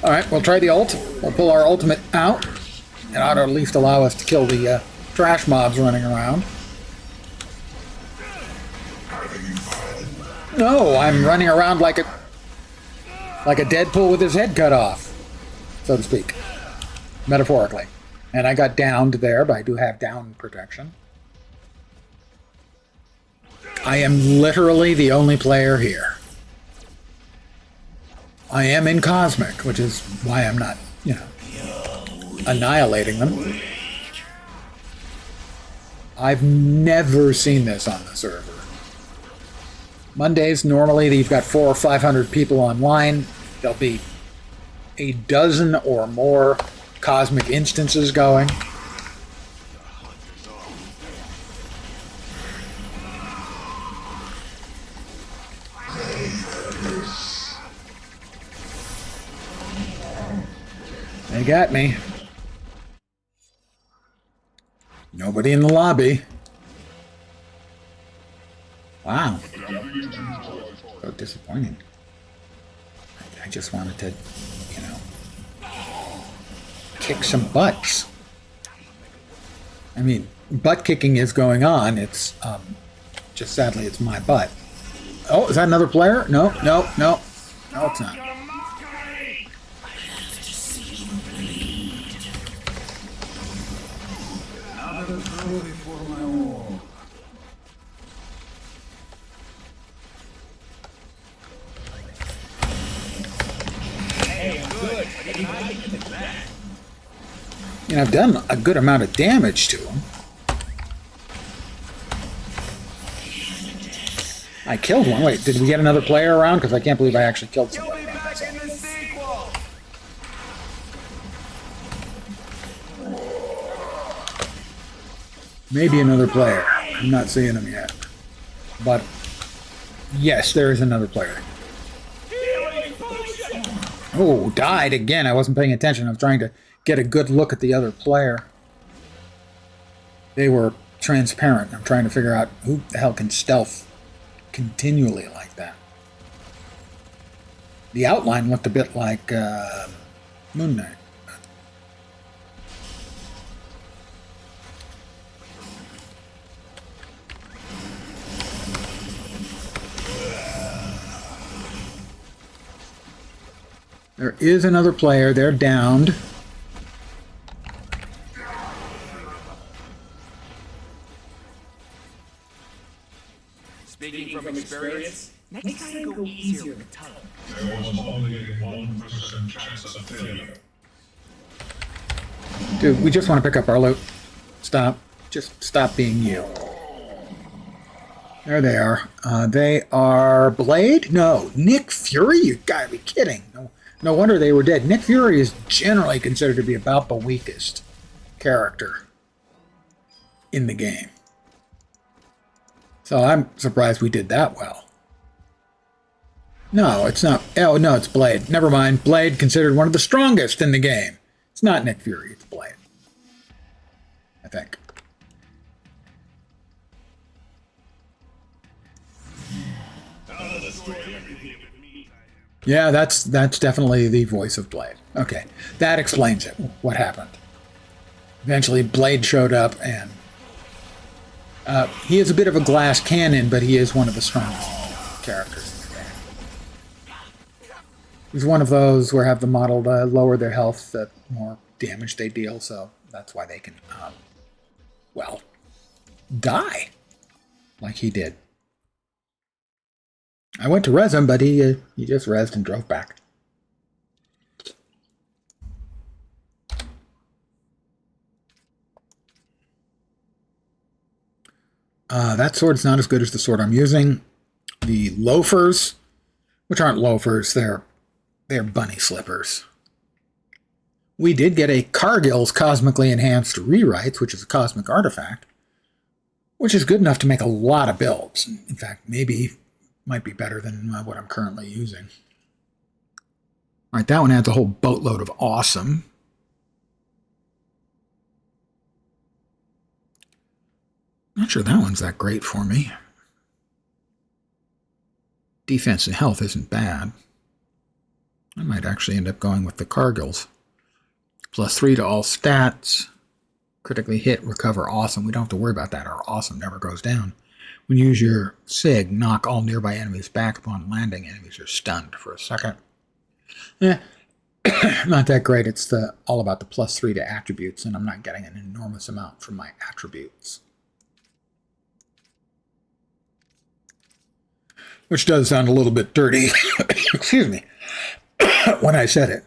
Alright, we'll try the ult. We'll pull our ultimate out. It ought to at least allow us to kill the trash mobs running around. No, I'm running around like a Deadpool with his head cut off, so to speak, metaphorically. And I got downed there, but I do have down protection. I am literally the only player here. I am in Cosmic, which is why I'm not, annihilating them. I've never seen this on the server. Mondays, normally you've got 400 or 500 people online. There'll be a dozen or more cosmic instances going. They got me. Nobody in the lobby. Wow. So disappointing. I just wanted to, you know, kick some butts. I mean, butt kicking is going on. It's just sadly it's my butt. Oh, is that another player? No, no, no. No, it's not. You know, I've done a good amount of damage to him. I killed one. Wait, did we get another player around? Because I can't believe I actually killed somebody. You'll be back in the sequel. Maybe another player. I'm not seeing him yet. But yes, there is another player. Oh, died again. I wasn't paying attention. I was trying to get a good look at the other player. They were transparent. I'm trying to figure out who the hell can stealth continually like that. The outline looked a bit like Moon Knight. There is another player. They're downed. Speaking from experience, next time go easier with tunnel. There was only a 1% chance of failure. Dude, we just want to pick up our loot. Stop. Just stop being you. There they are. They are Blade? No. Nick Fury? You gotta be kidding. No wonder they were dead. Nick Fury is generally considered to be about the weakest character in the game. So I'm surprised we did that well. No, it's not. Oh, no, it's Blade. Never mind. Blade considered one of the strongest in the game. It's not Nick Fury, it's Blade. I think. Yeah, that's definitely the voice of Blade. Okay, that explains it. What happened? Eventually, Blade showed up, and he is a bit of a glass cannon, but he is one of the strongest characters in the game. He's one of those where have the model lower their health the more damage they deal, so that's why they can, well, die like he did. I went to res him, but he just resed and drove back. That sword's not as good as the sword I'm using. The loafers, which aren't loafers, they're bunny slippers. We did get a Cargill's Cosmically Enhanced Rewrites, which is a cosmic artifact, which is good enough to make a lot of builds. In fact, maybe might be better than what I'm currently using. All right, that one adds a whole boatload of awesome. Not sure that one's that great for me. Defense and health isn't bad. I might actually end up going with the Cargills. +3 to all stats. Critically hit, recover, awesome. We don't have to worry about that. Our awesome never goes down. When you use your SIG, knock all nearby enemies back upon landing. Enemies are stunned for a second. Not that great. It's all about the +3 to attributes, and I'm not getting an enormous amount from my attributes. Which does sound a little bit dirty, excuse me, when I said it.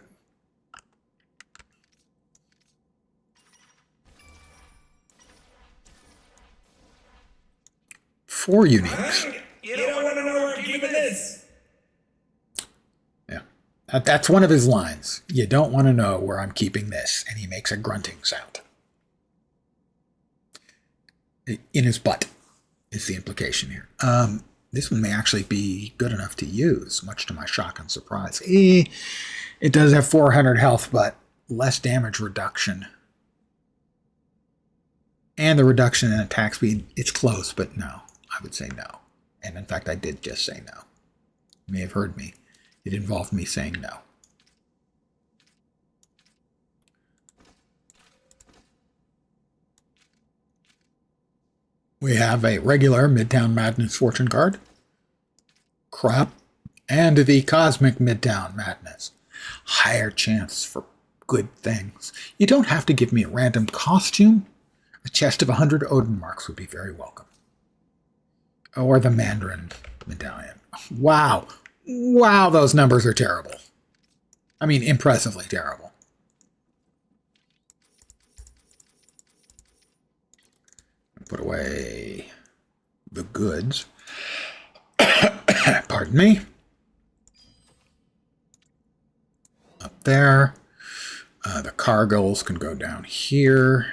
4 uniques. You don't want to know where I'm keeping this. Yeah. That's one of his lines. You don't want to know where I'm keeping this. And he makes a grunting sound. In his butt is the implication here. This one may actually be good enough to use, much to my shock and surprise. It does have 400 health, but less damage reduction. And the reduction in attack speed, it's close, but no. I would say no. And in fact, I did just say no. You may have heard me. It involved me saying no. We have a regular Midtown Madness Fortune card. Crap. And the Cosmic Midtown Madness. Higher chance for good things. You don't have to give me a random costume. A chest of 100 Odin marks would be very welcome. Or the Mandarin medallion. Wow. Wow, those numbers are terrible. I mean, impressively terrible. Put away the goods. Pardon me. Up there. The cargoes can go down here.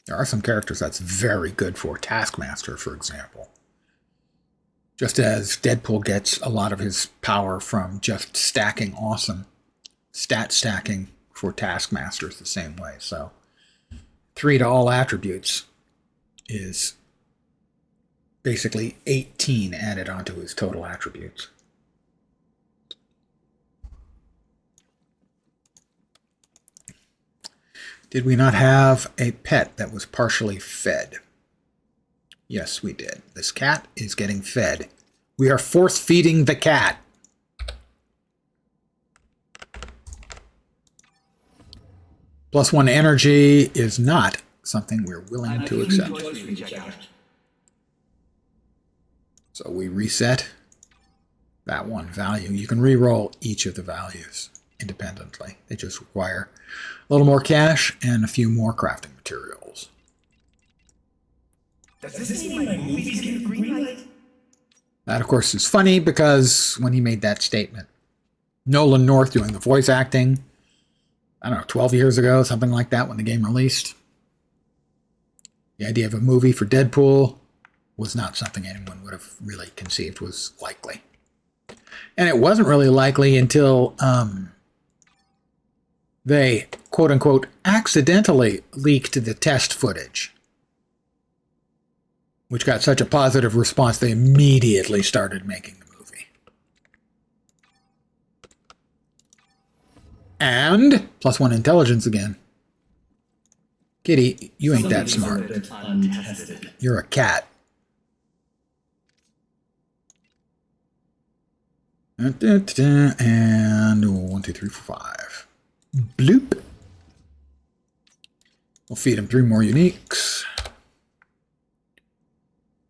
There are some characters that's very good for. Taskmaster, for example. Just as Deadpool gets a lot of his power from just stacking awesome. Stat stacking for Taskmasters the same way. So 3 to all attributes is basically 18 added onto his total attributes. Did we not have a pet that was partially fed? Yes, we did. This cat is getting fed. We are force feeding the cat. +1 energy is not something we're willing to accept. So we reset that one value. You can re-roll each of the values independently. They just require a little more cash and a few more crafting materials. Does this mean my movies get a green light? That, of course, is funny because when he made that statement, Nolan North doing the voice acting, I don't know, 12 years ago, something like that, when the game released. The idea of a movie for Deadpool was not something anyone would have really conceived was likely. And it wasn't really likely until they, quote-unquote, accidentally leaked the test footage, which got such a positive response they immediately started making the movie. And +1 intelligence again. Kitty, you ain't that smart. You're a cat. And 1, 2, 3, 4, 5. Bloop. We'll feed him 3 more uniques.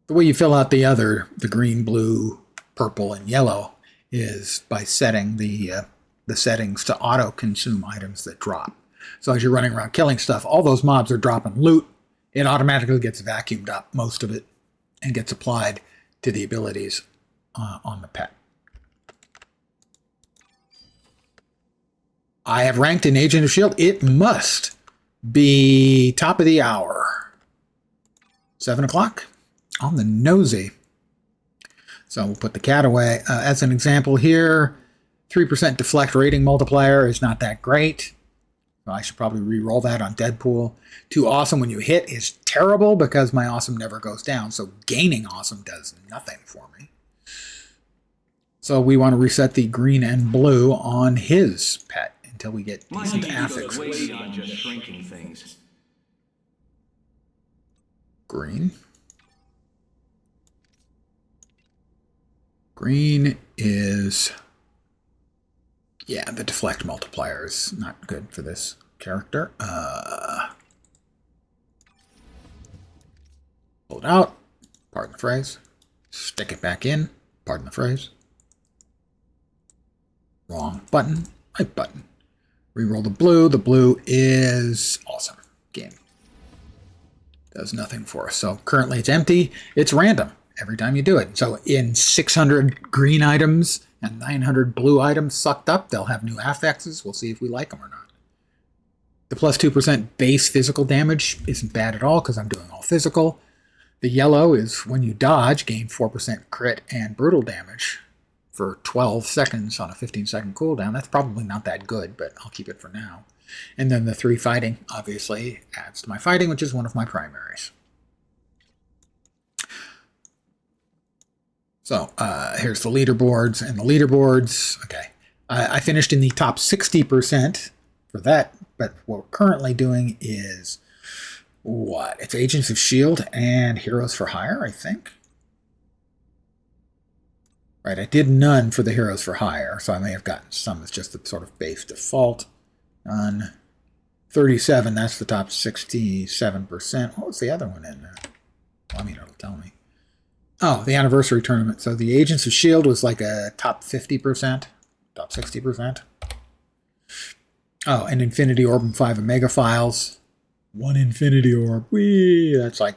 The way you fill out the green, blue, purple, and yellow is by setting the settings to auto-consume items that drop. So as you're running around killing stuff, all those mobs are dropping loot. It automatically gets vacuumed up, most of it, and gets applied to the abilities on the pet. I have ranked in Agent of S.H.I.E.L.D. It must be top of the hour. 7 o'clock on the nosy. So we'll put the cat away. As an example here, 3% deflect rating multiplier is not that great. So I should probably re-roll that on Deadpool. Too awesome when you hit is terrible because my awesome never goes down. So gaining awesome does nothing for me. So we want to reset the green and blue on his pet until we get decent affixes. Way beyond just shrinking things. Green. Green is... yeah, the deflect multiplier is not good for this character. Pull it out. Pardon the phrase. Stick it back in. Pardon the phrase. Wrong button. Right button. Reroll the blue. The blue is awesome. Game. Does nothing for us. So currently it's empty. It's random every time you do it. So in 600 green items and 900 blue items sucked up, they'll have new affixes. We'll see if we like them or not. The plus 2% base physical damage isn't bad at all because I'm doing all physical. The yellow is when you dodge, gain 4% crit and brutal damage for 12 seconds on a 15-second cooldown. That's probably not that good, but I'll keep it for now. And then the 3 fighting, obviously, adds to my fighting, which is one of my primaries. So here's the leaderboards. And the leaderboards, okay. I finished in the top 60% for that, but what we're currently doing is what? It's Agents of S.H.I.E.L.D. and Heroes for Hire, I think. Right, I did none for the Heroes for Hire, so I may have gotten some. It's just the sort of base default. On 37, that's the top 67%. What was the other one in there? Well, I mean, it'll tell me. Oh, the anniversary tournament. So the Agents of S.H.I.E.L.D. was like a top 50%, top 60%. Oh, and Infinity Orb and 5 Omega Files. 1 Infinity Orb. Whee! That's like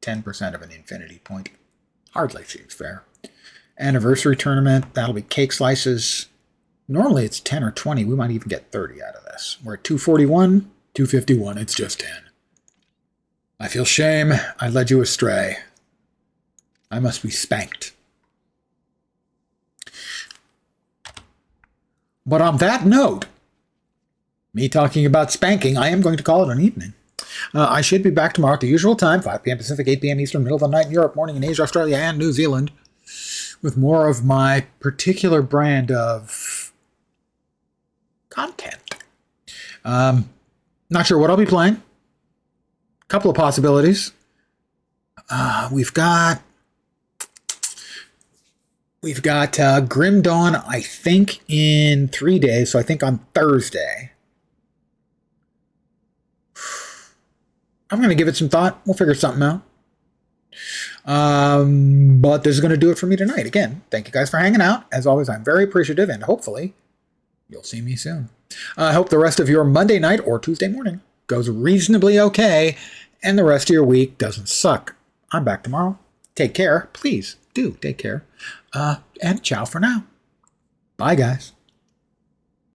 10% of an Infinity point. Hardly seems fair. Anniversary tournament. That'll be cake slices. Normally it's 10 or 20. We might even get 30 out of this. We're at 241, 251. It's just 10. I feel shame. I led you astray. I must be spanked. But on that note, me talking about spanking, I am going to call it an evening. I should be back tomorrow at the usual time, 5 p.m. Pacific, 8 p.m. Eastern, middle of the night in Europe, morning in Asia, Australia, and New Zealand, with more of my particular brand of content. Not sure what I'll be playing. Couple of possibilities. We've got Grim Dawn, I think, in 3 days, so I think on Thursday. I'm going to give it some thought. We'll figure something out. But this is going to do it for me tonight. Again, thank you guys for hanging out. As always, I'm very appreciative, and hopefully you'll see me soon. I hope the rest of your Monday night or Tuesday morning goes reasonably okay, and the rest of your week doesn't suck. I'm back tomorrow. Take care. Please do take care. And ciao for now. Bye, guys.